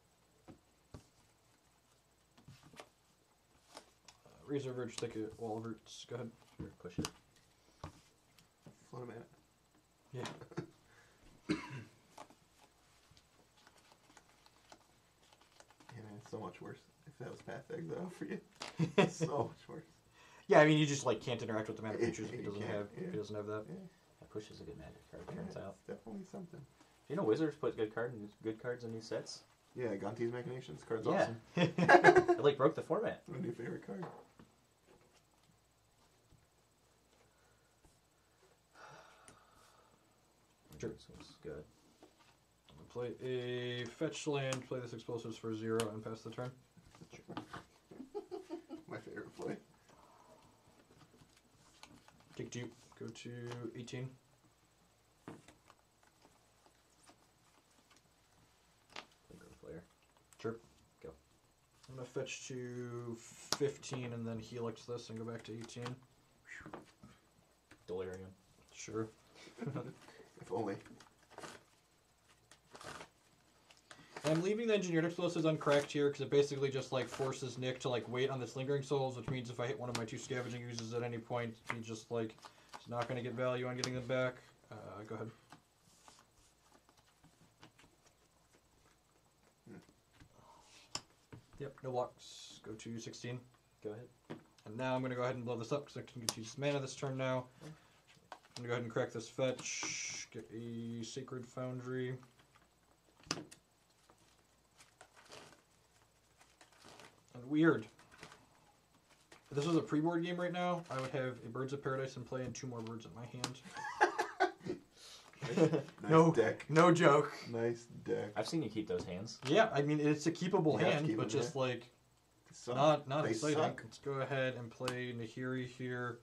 Reserve Urge, take a Wall of Roots. Go ahead. Sure, push it. Float a minute. Yeah. Yeah, man, it's so much worse. If that was Path Egg, though, for you. So much worse. Yeah, I mean you just like can't interact with the mana creatures if he You doesn't can't, have yeah. if he doesn't have that. Yeah. That push is a good magic card. Turns out. It's definitely something. Do you know Wizards put good cards in these sets? Yeah, Gonti's Machinations card's Yeah. awesome. It like broke the format. My new favorite card. Sure. So it's good. Play a fetch land, play this explosives for 0 and pass the turn. My favorite play. Take 2, go to 18. Player. Sure. Go. I'm gonna fetch to 15 and then helix this and go back to 18. Delirium. Sure. If only. I'm leaving the Engineered Explosives uncracked here because it basically just like forces Nick to like wait on this Lingering Souls, which means if I hit one of my 2 Scavenging Uses at any point, he just like is not going to get value on getting them back. Go ahead. Yep, no blocks. Go to 16. Go ahead. And now I'm going to go ahead and blow this up because I can get to use mana this turn now. I'm going to go ahead and crack this fetch. Get a Sacred Foundry. And weird. If this was a pre-board game right now, I would have a Birds of Paradise in play and 2 more birds in my hand. Nice deck. No joke. Nice deck. I've seen you keep those hands. Yeah, I mean it's a keepable You have to hand, keep but them, just like Suck. not They exciting. suck. Let's go ahead and play Nahiri here.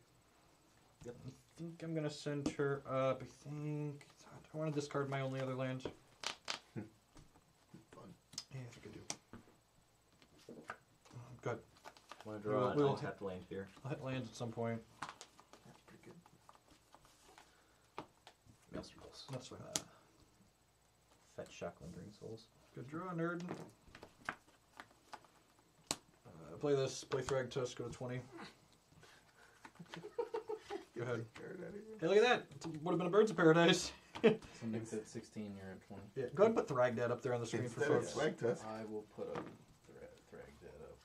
Yep. I think I'm gonna send her up. I want to discard my only other land. Fun. Yeah, I think I do. Good. Want to draw We'll an untapped land here. I'll hit lands at some point. That's pretty good. Maelstrom Pulse. That's fine. Fetch Shock Lingering Souls. Good draw, nerd. Play this. Play Thrag Tusk. Go to 20. Go ahead. Hey, look at that. It would have been a Birds of Paradise. So Nick's at 16, you're at 20. Yeah, go ahead and put Thrag Dad up there on the screen Instead for of folks. Swag Tusk. I will put a Thrag Dead up.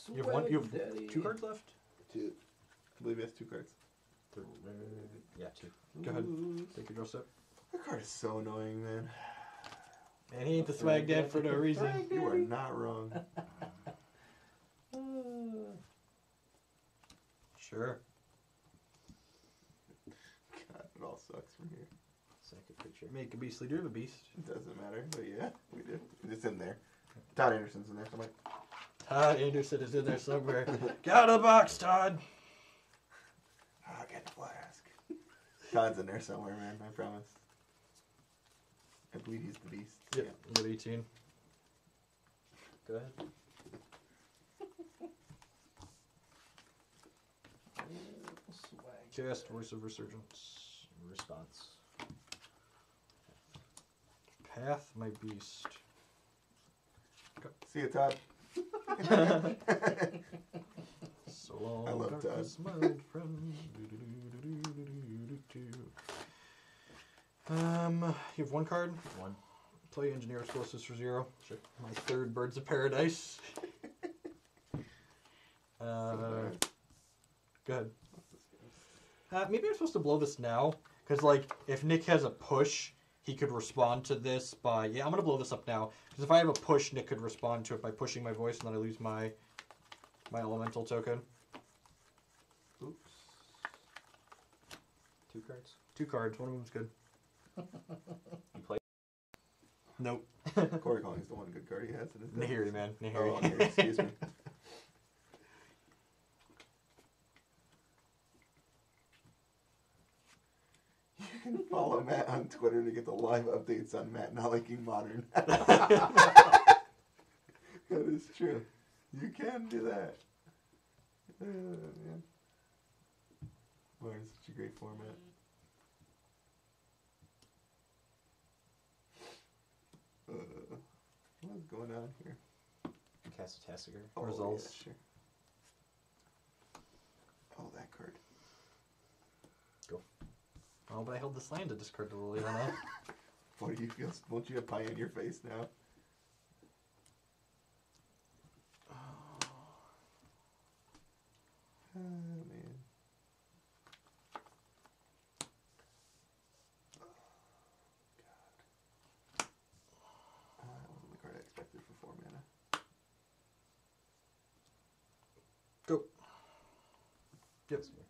You have one. You have Daddy. 2 cards left. Two. I believe he has 2 cards. Yeah, 2. Go ahead. Take your draw step. That card is so annoying, man. And he ain't the swag dad for no reason. You are not wrong. Sure. God, it all sucks from here. Second picture. Make a beastly. Do you have a beast? It doesn't matter, but yeah, we do. It's in there. Todd Anderson's in there somewhere. Todd Anderson is in there somewhere. Get out of the box, Todd. Oh, get the flask. Todd's in there somewhere, man. I promise. I believe he's the beast. Yep. You got 18. Go ahead. Cast Voice of Resurgence. Response. Path my beast. See you, Todd. So long, I love darkness, Todd. my old friend. You have 1 card. 1. Play Engineer Explosives for 0. Sure. My 3rd Birds of Paradise. Go ahead. Maybe I'm supposed to blow this now, because like if Nick has a push, he could respond to this by I'm gonna blow this up now. Because if I have a push, Nick could respond to it by pushing my voice, and then I lose my elemental token. Oops. 2 cards. 2 cards. One of them's good. You play. Nope. Corey Collins, the one good card he has in his deck. Nahiri, man. Nahiri. Oh, Nahiri, excuse me. You can follow Matt on Twitter to get the live updates on Matt not liking modern. That is true. You can do that. Man. Modern is such a great format. What's going on here? Cast a Tassiger. Oh, Results. Yeah, sure. Oh, that card. Oh, but I held this land to discard the Liliana. What do you feel? Won't you have pie in your face now? Oh, man. Oh, God. That wasn't the card I expected for 4 mana. Go. Yep. Tassiger.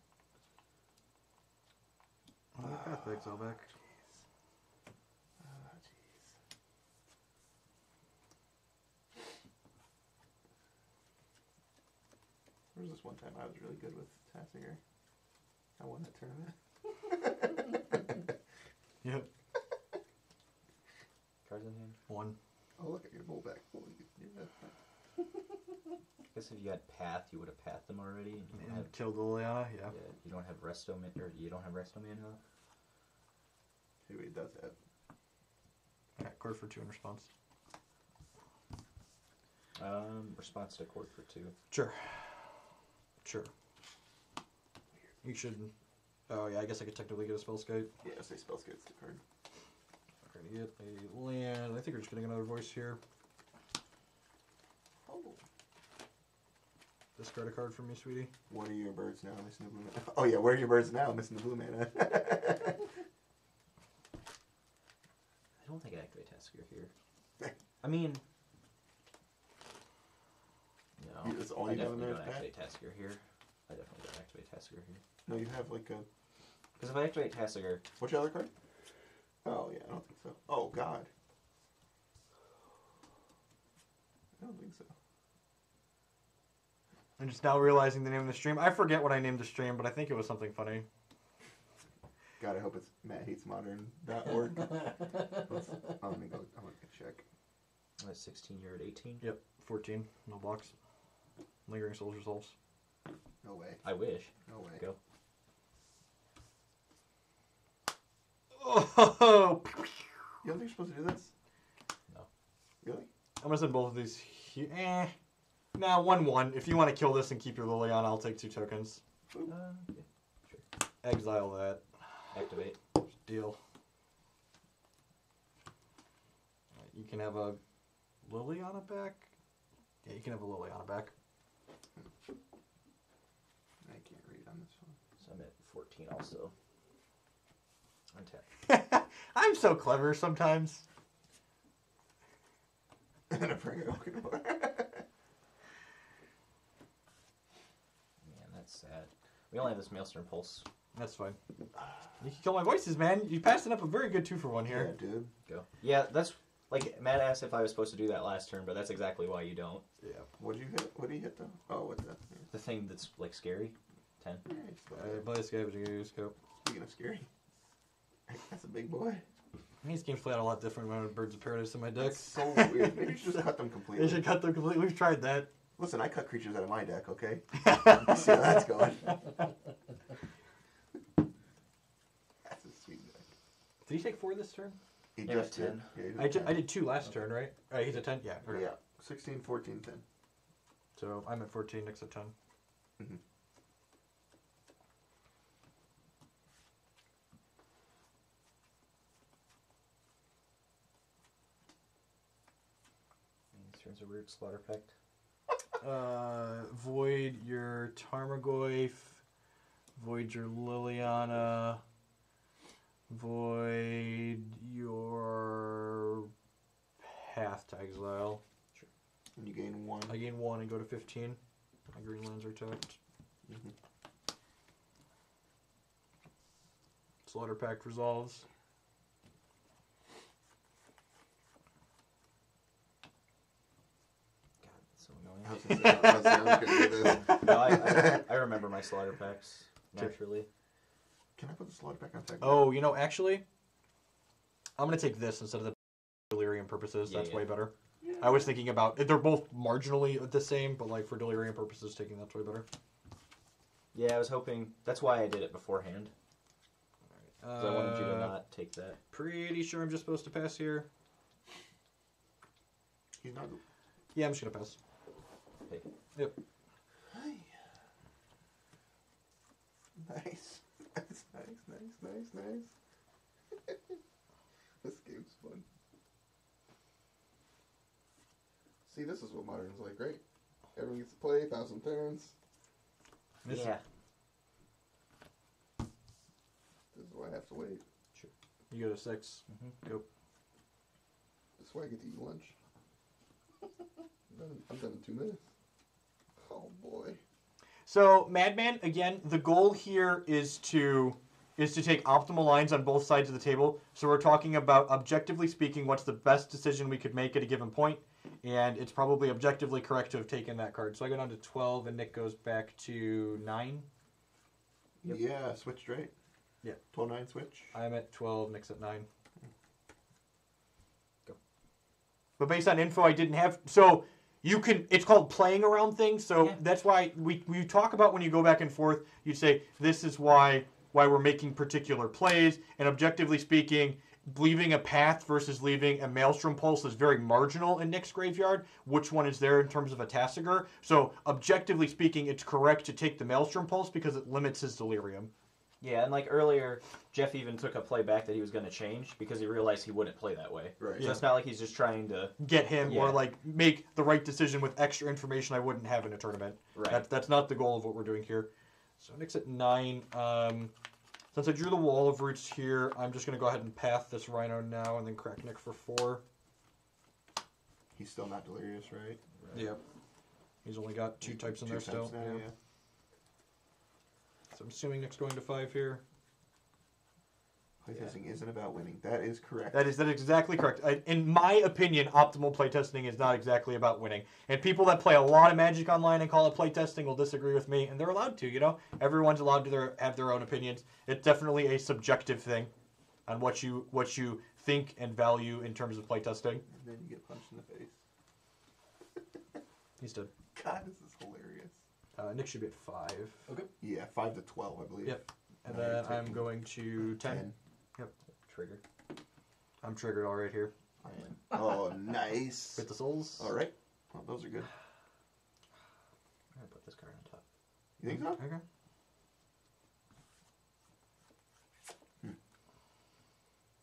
Oh, path back, all back. Oh, jeez. There was this one time I was really good with Tassiger. I won that tournament. Yep. Cards in hand. 1. Oh, look at your roll back. Holy, yeah. I guess if you had Path, you would have pathed them already. And you don't And have, killed the Liliana, yeah. you don't have Resto Man, or you don't have Resto Man up. Maybe it does have. Alright, Chord for 2 in response. Response to Chord for 2. Sure. Sure. You should. Oh, yeah, I guess I could technically get a Spellskite. Yeah, say Spellskate's the card. We're going to get a land. I think we're just getting another voice here. Oh. Discard a card from me, sweetie. What are your birds now? Missing the blue mana. Oh, yeah, where are your birds now? Missing the blue mana. I don't think I activate Tassiger here. I mean, no. That's all I you have in definitely there, don't Pat? activate Tassiger here. I definitely don't activate Tassiger here. No, you have like a. Because if I activate Tassiger, What's your other card? Oh, yeah, I don't think so. Oh, God. I don't think so. I'm just now realizing the name of the stream. I forget what I named the stream, but I think it was something funny. God, I hope it's MattHatesModern.org. I'm gonna go. I'm gonna check. I'm at 16, you're at 18. Yep, 14. No blocks. Lingering Souls resolves. No way. I wish. No way. Go. Oh! You don't think you're supposed to do this? No. Really? I'm gonna send both of these here. Nah, 1/1. If you want to kill this and keep your Liliana, I'll take 2 tokens. Yeah, sure. Exile that. Activate. Deal. You can have a Liliana back. Yeah, you can have a Liliana back. I can't read on this one. So I'm at 14 also. Untap. I'm so clever sometimes. And a bring it open more. Man, that's sad. We only have this Maelstrom Pulse. That's fine. You can kill my voices, man. You passing up a very good 2-for-1 Yeah, here. dude. Go. Yeah, that's like Matt asked if I was supposed to do that last turn, but that's exactly why you don't. Yeah. What'd you hit? What did you hit though? Oh, what's that? The thing that's like scary. 10. Play this guy, but you use scope. Speaking of scary, that's a big boy. These games play out a lot different when I have Birds of Paradise in my deck. That's so weird. Maybe you should just cut them They completely. should cut them completely. We've tried that. Listen, I cut creatures out of my deck, okay? See how that's going. That's a sweet deck. Did he take 4 this turn? He Yeah, just 10. did. Yeah, he did I did 2 last turn, right? He's at 10? Yeah. Okay. Yeah. 16, 14, 10. So I'm at 14, Nick's at 10. Mm-hmm. These turns a root slaughter pact. Void your Tarmogoyf. Void your Liliana. Void your Path to Exile. And you gain 1. I gain 1 and go to 15. My green lands are tapped. Mm-hmm. Slaughter Pact resolves. God, that's so annoying. I was gonna say, I was gonna do this. No, I remember my slaughter packs naturally. Can I put the slaughter back on tech? Oh, you know, actually, I'm going to take this instead of the delirium purposes. Yeah, That's yeah. way better. I was thinking about, they're both marginally the same, but like for delirium purposes, taking that's way better. Yeah, I was hoping. That's why I did it beforehand. 'Cause I wanted you to not take that. Pretty sure I'm just supposed to pass here. He's not. Yeah, I'm just going to pass. Hey. Yep. Hi. Nice. Nice. This game's fun. See, this is what Modern's like, right? Everyone gets to play, 1,000 turns. Yeah. This is why I have to wait. You go to 6. Mm-hmm. Go. This is why I get to eat lunch. I'm done in 2 minutes. Oh boy. So, Madman, again, the goal here is to take optimal lines on both sides of the table. So we're talking about, objectively speaking, what's the best decision we could make at a given point. And it's probably objectively correct to have taken that card. So I go down to 12, and Nick goes back to 9. Yep. Yeah, switched right? Yeah. 12-9 switch. I'm at 12, Nick's at 9. Go. But based on info I didn't have, so you can, it's called playing around things. So Yeah. that's why we talk about when you go back and forth, you say, this is why we're making particular plays. And objectively speaking, leaving a path versus leaving a Maelstrom Pulse is very marginal in Nick's graveyard. Which one is there in terms of a Tasigur? So objectively speaking, it's correct to take the Maelstrom Pulse because it limits his delirium. Yeah, and like earlier, Jeff even took a play back that he was going to change because he realized he wouldn't play that way. Right. So it's not like he's just trying to. Get him or Yeah. like make the right decision with extra information I wouldn't have in a tournament. Right. That's not the goal of what we're doing here. So Nick's at 9. Since I drew the wall of roots here, I'm just going to go ahead and path this Rhino now and then crack Nick for 4. He's still not delirious, right? Yep. He's only got 2 types in there Two still. types now, yeah. So I'm assuming Nick's going to 5 here. Playtesting isn't about winning. That is correct. That is exactly correct. In my opinion, optimal playtesting is not exactly about winning. And people that play a lot of Magic Online and call it playtesting will disagree with me, and they're allowed to. You know, everyone's allowed to have their own opinions. It's definitely a subjective thing on what you think and value in terms of playtesting. And then you get punched in the face. He's dead. God, this is hilarious. Nick should be at 5. Okay. Yeah, 5 to 12, I believe. Yep. And Now then you're I'm taking going to 10. Trigger. I'm triggered all right here. I am. Oh, nice. With the souls. All right. Well, those are good. I'm going to put this card on top. You think so? Okay.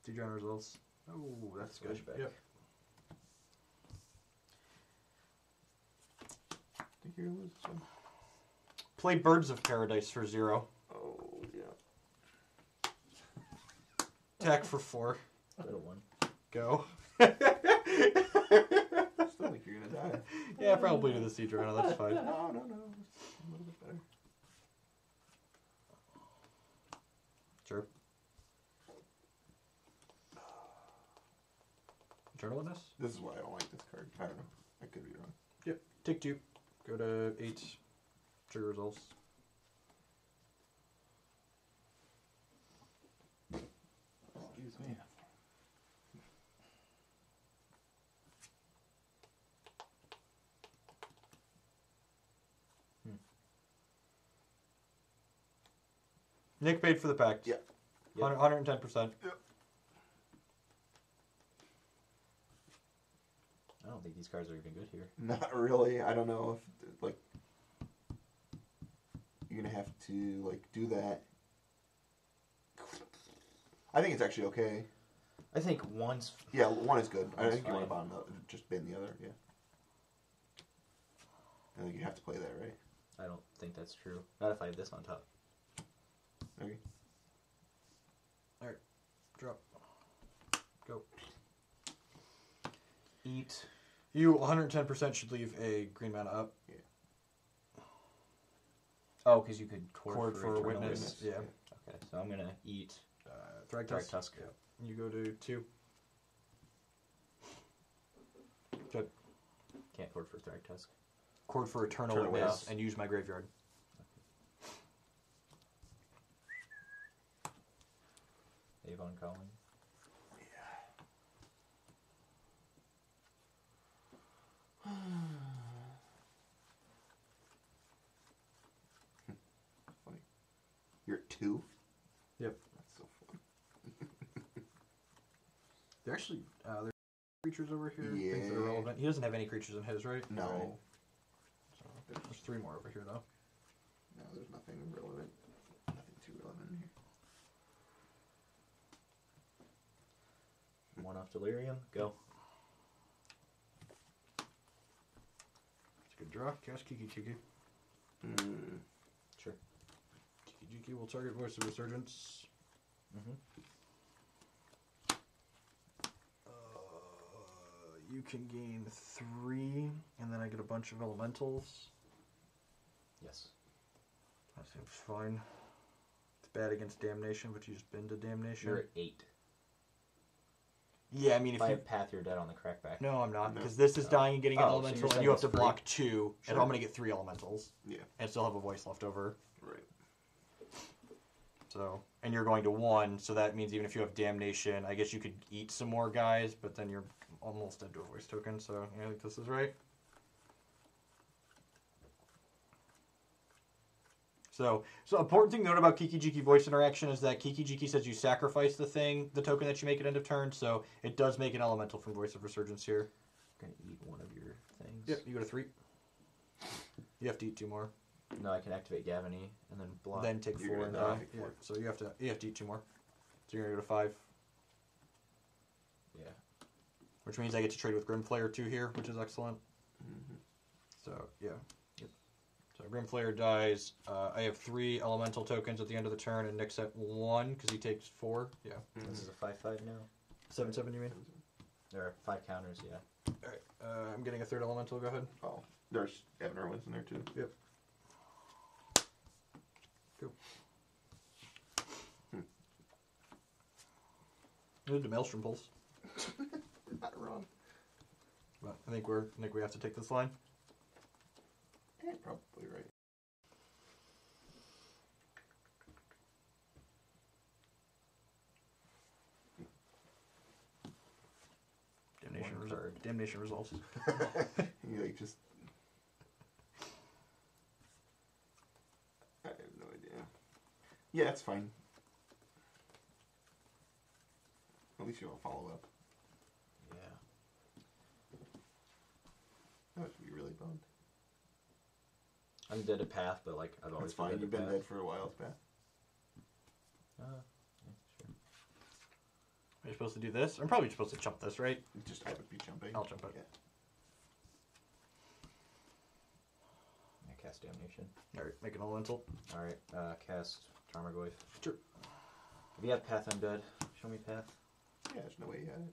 Two John results. Oh, that's good. Switchback. Yep. I think you're going to lose this one. Play Birds of Paradise for 0. Oh, yeah. Attack for 4. Little one. Go. Still think you're gonna die. Yeah, probably do the Siege Rhino. That's fine. No. It's a little bit better. Sure. Journal with this? This is why I don't like this card. I don't know. I could be wrong. Yep. Take 2. Go to 8. Trigger results. Excuse me. Nick paid for the pact. Yeah. 110%. I don't think these cards are even good here. Not really. I don't know if, like, you're going to have to, like, do that. I think it's actually okay. I think one's... Yeah, one is good. I One's think you want to fine. bottom the, just bin the other, yeah. I think you have to play that, right? I don't think that's true. Not if I have this on top. Okay. Alright. Drop. Go. Eat. You 110% should leave a green mana up. Oh, because you could Chord for Eternal witness. Yeah. Okay, so I'm going to eat Thrag Dark Tusk. Tusk. Yeah. You go to 2. Good. Can't Chord for Thrag Tusk. Chord for Eternal Eternal Witness Witness. and use my graveyard. Avon calling. Funny. You're at 2? Yep. That's so fun. They're actually there's creatures over here. Things that Yeah. are relevant. He doesn't have any creatures in his, right? No. Right. So there's 3 more over here though. No, there's nothing relevant. Nothing too relevant in here. One off Delirium. Go. It's a good draw. Cast Kiki. Sure. Kiki will target Voice of Resurgence. Mm-hmm. You can gain 3, and then I get a bunch of elementals. Yes. That seems fine. It's bad against Damnation, but you just bend to Damnation. You're at 8. Yeah, I mean, If if I you... have Path, you're dead on the crackback. No, I'm not, No. because this is dying and getting an Oh, so elemental, you're and saying you have it's to free? block 2, and Sure. I'm going to get 3 elementals, Yeah. and still have a voice left over. Right. So, and you're going to 1, so that means even if you have Damnation, I guess you could eat some more guys, but then you're almost dead to a voice token, so I think this is right. So important thing to note about Kiki voice interaction is that Kiki says you sacrifice the token that you make at end of turn, so it does make an elemental from Voice of Resurgence here. I'm going to eat one of your things. Yep, you go to 3. You have to eat 2 more. No, I can activate Gavany and then block. Then take You're 4 and gonna die. die. Yeah, so you have to eat 2 more. So you're gonna go to 5. Yeah. Which means I get to trade with Grimflayer 2 here, which is excellent. Mm-hmm. So yeah. Yep. So Grimflayer dies. I have 3 elemental tokens at the end of the turn, and Nick's at 1 because he takes 4. Yeah. This is a 5/5 now. 7/7 you mean? There are 5 counters, yeah. All right. I'm getting a 3rd elemental. Go ahead. Oh, there's Evan Irwin's in there too. Yep. Go. Need the Maelstrom Pulse. Not wrong. But I think we have to take this line. Yeah, probably right. Damnation results. You like just. I have no idea. Yeah, it's fine. At least you'll follow up. Yeah. I would be really bummed. I'm dead at Path, but like I've always It's fine. been You've dead been at dead for a while, Beth. Path. Yeah, sure. Are you supposed to do this? I'm probably supposed to jump this, right? Just I would be jumping. I'll jump it. Yeah. Okay. cast Damnation. Alright, make an elemental. Alright, cast Tarmogoyf. Sure. If you have Path Undead, show me Path. Yeah, there's no way you had it.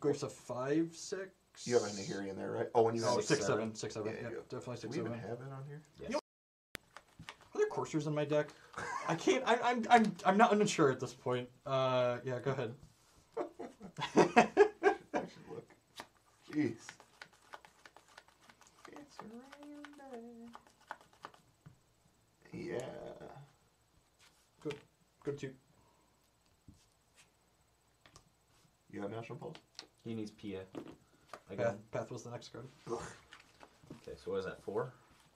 Goyf's a 5/6. You have a Nahiri in there, right? Oh, when you have 6/7. 6/7. Yeah, Yeah, you do. definitely Do we even 6/7. have it on here? Yes. Are there coursers in my deck? I can't. I'm not unsure at this point. Yeah, go ahead. I should look. Jeez. It's around there. Yeah. Good too. You have National Pulse? He needs Pia. Again. Path was the next card. Okay, so what is that, 4?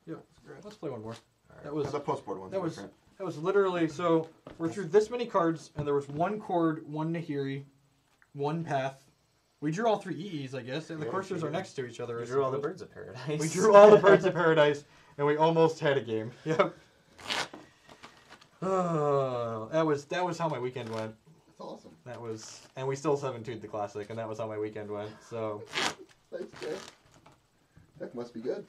Yeah. Great. Let's play one more. Alright. That was The postboard one's that was- different. that was literally so. We're through this many cards, and there was one Chord, one Nahiri, one Path. We drew all 3 EEs, I guess, and the Yeah, coursers sure. are next to each other. We I drew all the suppose. Birds of Paradise. We drew all the Birds of Paradise, and we almost had a game. Yep. Oh, that was how my weekend went. That's awesome. That was, and we still 7-2'd the Classic, and that was how my weekend went. So, Thanks, Jay. Deck must be good.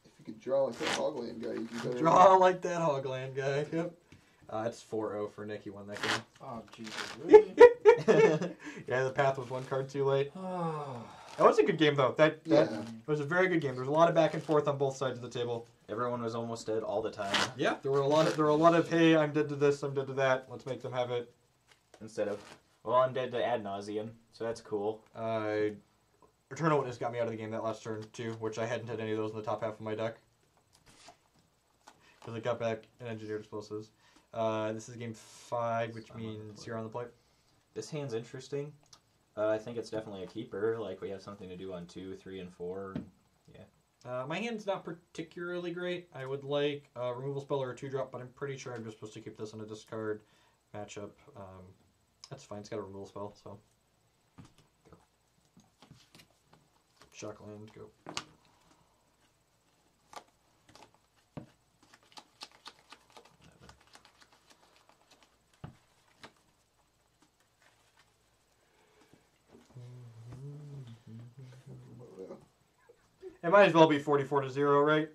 If you could draw like that Hogland guy, you could go draw like that Hogland guy. Yep. It's 4-0 for Nick. He won that game. Oh, Jesus, really? Yeah, the Path was one card too late. Oh. That was a good game though. That Yeah. was a very good game. There was a lot of back and forth on both sides of the table. Everyone was almost dead all the time. Yeah, there were a lot of hey, I'm dead to this, I'm dead to that. Let's make them have it. Instead of, well, I'm dead to ad nauseum, so that's cool. Eternal Witness got me out of the game that last turn too, which I hadn't had any of those in the top half of my deck because I got back and engineered explosives. This is game 5, which means you're on the plate. This hand's interesting. I think it's definitely a keeper. Like, we have something to do on 2, 3, and 4. My hand's not particularly great. I would like a removal spell or a 2-drop, but I'm pretty sure I'm just supposed to keep this in a discard matchup. That's fine. It's got a removal spell, so. Go. Shockland, go. It might as well be 44-0, right?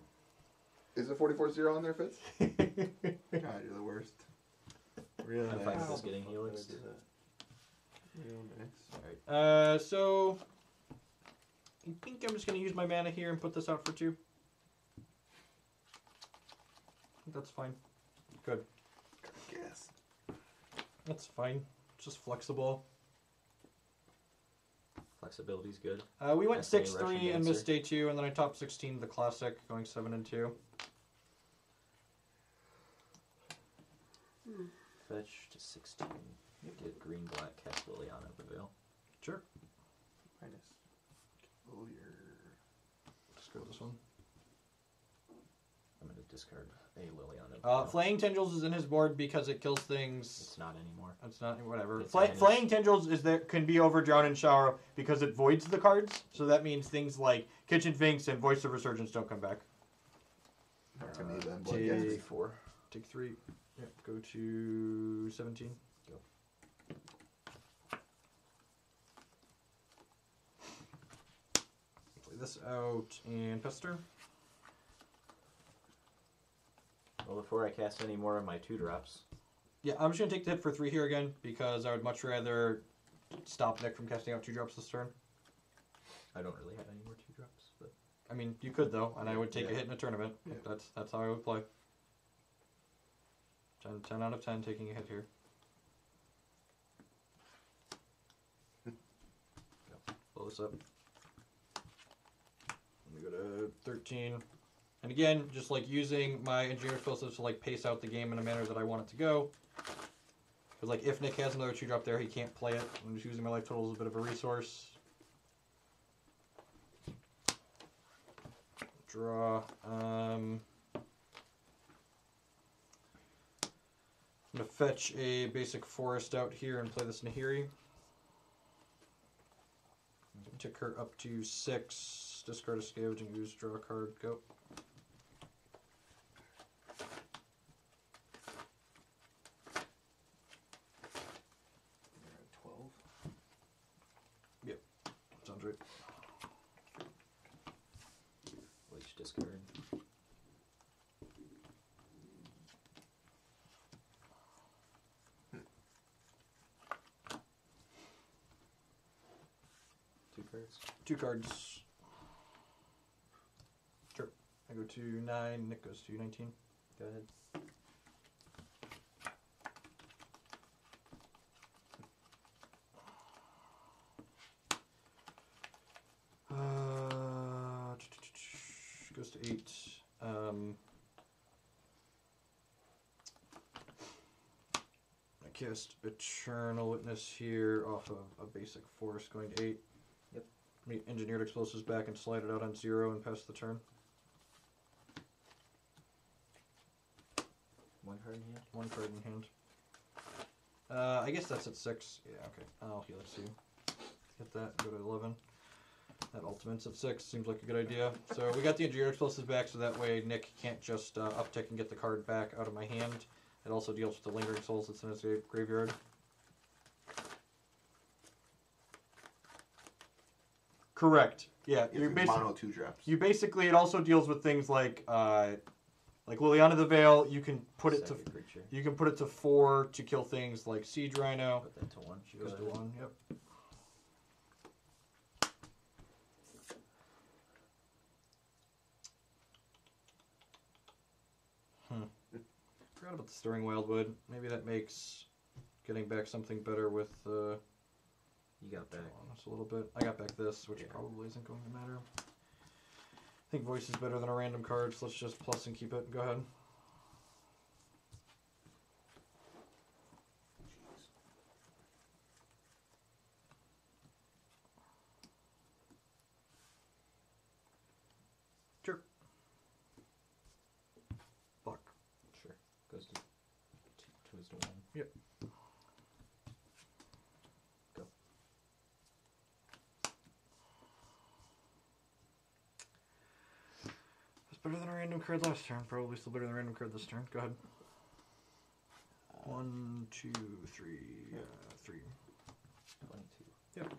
Is it 44-0 on there, Fitz? God, you're the worst. Real I'm nice. fine with this getting helixed. Real nice. Alright. So I think I'm just going to use my mana here and put this out for 2. That's fine. Good. Yes. That's fine. It's just flexible. Flexibility's good. We went That's a 6-3 Russian and missed dancer. day 2, and then I top 16 the Classic, going 7-2. Fetch to 16. Get green, black, cast Liliana Prevail. Sure. Minus. Oh, you're... Just go this one. I'm going to discard a Liliana. Flaying Tendrils is in his board because it kills things. It's not anymore. It's not whatever. It's minus. Flaying Tendrils is that can be overdrawn in Shower because it voids the cards. So that means things like Kitchen Finks and Voice of Resurgence don't come back. To me, then, Take- blood, yeah. 4. Take 3. Yep. Go to 17. Go. Play this out and Pester. Well, before I cast any more of my 2-drops, Yeah, I'm just gonna take the hit for 3 here again because I would much rather stop Nick from casting out 2-drops this turn. I don't really have any more 2-drops, but I mean, you could though, and I would take a Yeah. hit in a tournament. Yeah. That's how I would play. 10 out of 10 taking a hit here. Blow this up. We go to 13. And again, just like using my engineer explosives to like pace out the game in a manner that I want it to go. Because like if Nick has another 2-drop there, he can't play it. I'm just using my life total as a bit of a resource. Draw. I'm gonna fetch a basic forest out here and play this Nahiri. Tick her up to 6. Discard a scavenging ooze, draw a card, go. You're at 12. Yep. Sweet. Which discard. Two cards. 2 cards. Sure. I go to 9. Nick goes to 19. Go ahead. Goes to 8. I cast Eternal Witness here off of a basic force, going to 8. Yep. Engineered Explosives back and slide it out on 0 and pass the turn. 1 card in hand. 1 card in hand. I guess that's at 6. Yeah, okay. I'll heal it too. Get that. Go to 11. That ultimate's at 6. Seems like a good idea. So we got the Engineered Explosives back, so that way Nick can't just uptick and get the card back out of my hand. It also deals with the Lingering Souls that's in his graveyard. Correct. Yeah, If you mono 2 drops. You basically, it also deals with things like Liliana the Veil. You can put it Second creature. You can put it to 4 to kill things like Siege Rhino. Put that to 1. She goes to 1. Yep. Forgot about the Stirring Wildwood. Maybe that makes getting back something better with. You got back. Just a little bit. I got back this, which probably isn't going to matter. I think Voice is better than a random card, so let's just plus and keep it. Go ahead. Sure. Block. Sure. Goes to 2 is to 1. Yep. Go. That's better than a random card last turn. Probably still better than a random card this turn. Go ahead. 1, 2, 3, 3. 22. Yep.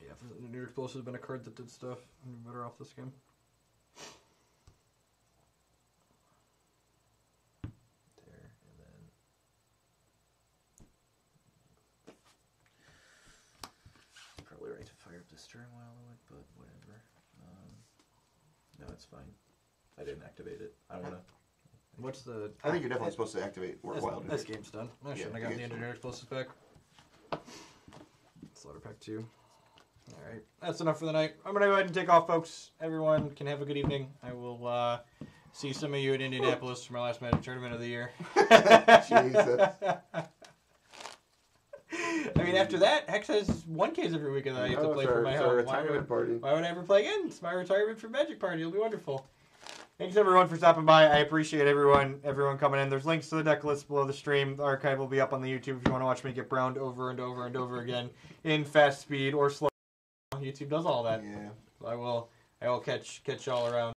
Yeah, if the New Explosive had been a card that did stuff, I'd be better off this game. There, and then probably right to fire up the Stirring Wildwood, but whatever. No, it's fine. I didn't activate it. I don't want to. What's the... I think you're definitely supposed to activate Wildwood. This game's done. I shouldn't have got the Engineered Explosives back. Slaughter Pack 2. Alright, that's enough for the night. I'm going to go ahead and take off, folks. Everyone can have a good evening. I will see some of you in Indianapolis for my last Magic tournament of the year. Jesus. I mean, after that, Hex has 1Ks every weekend that I have to play from my home. Retirement party. Why would I ever play again? It's my retirement for Magic Party. It'll be wonderful. Thanks everyone for stopping by. I appreciate everyone coming in. There's links to the deck list below the stream. The archive will be up on the YouTube if you want to watch me get browned over and over and over again in fast speed or slow. YouTube does all that. Yeah. I will catch y'all around.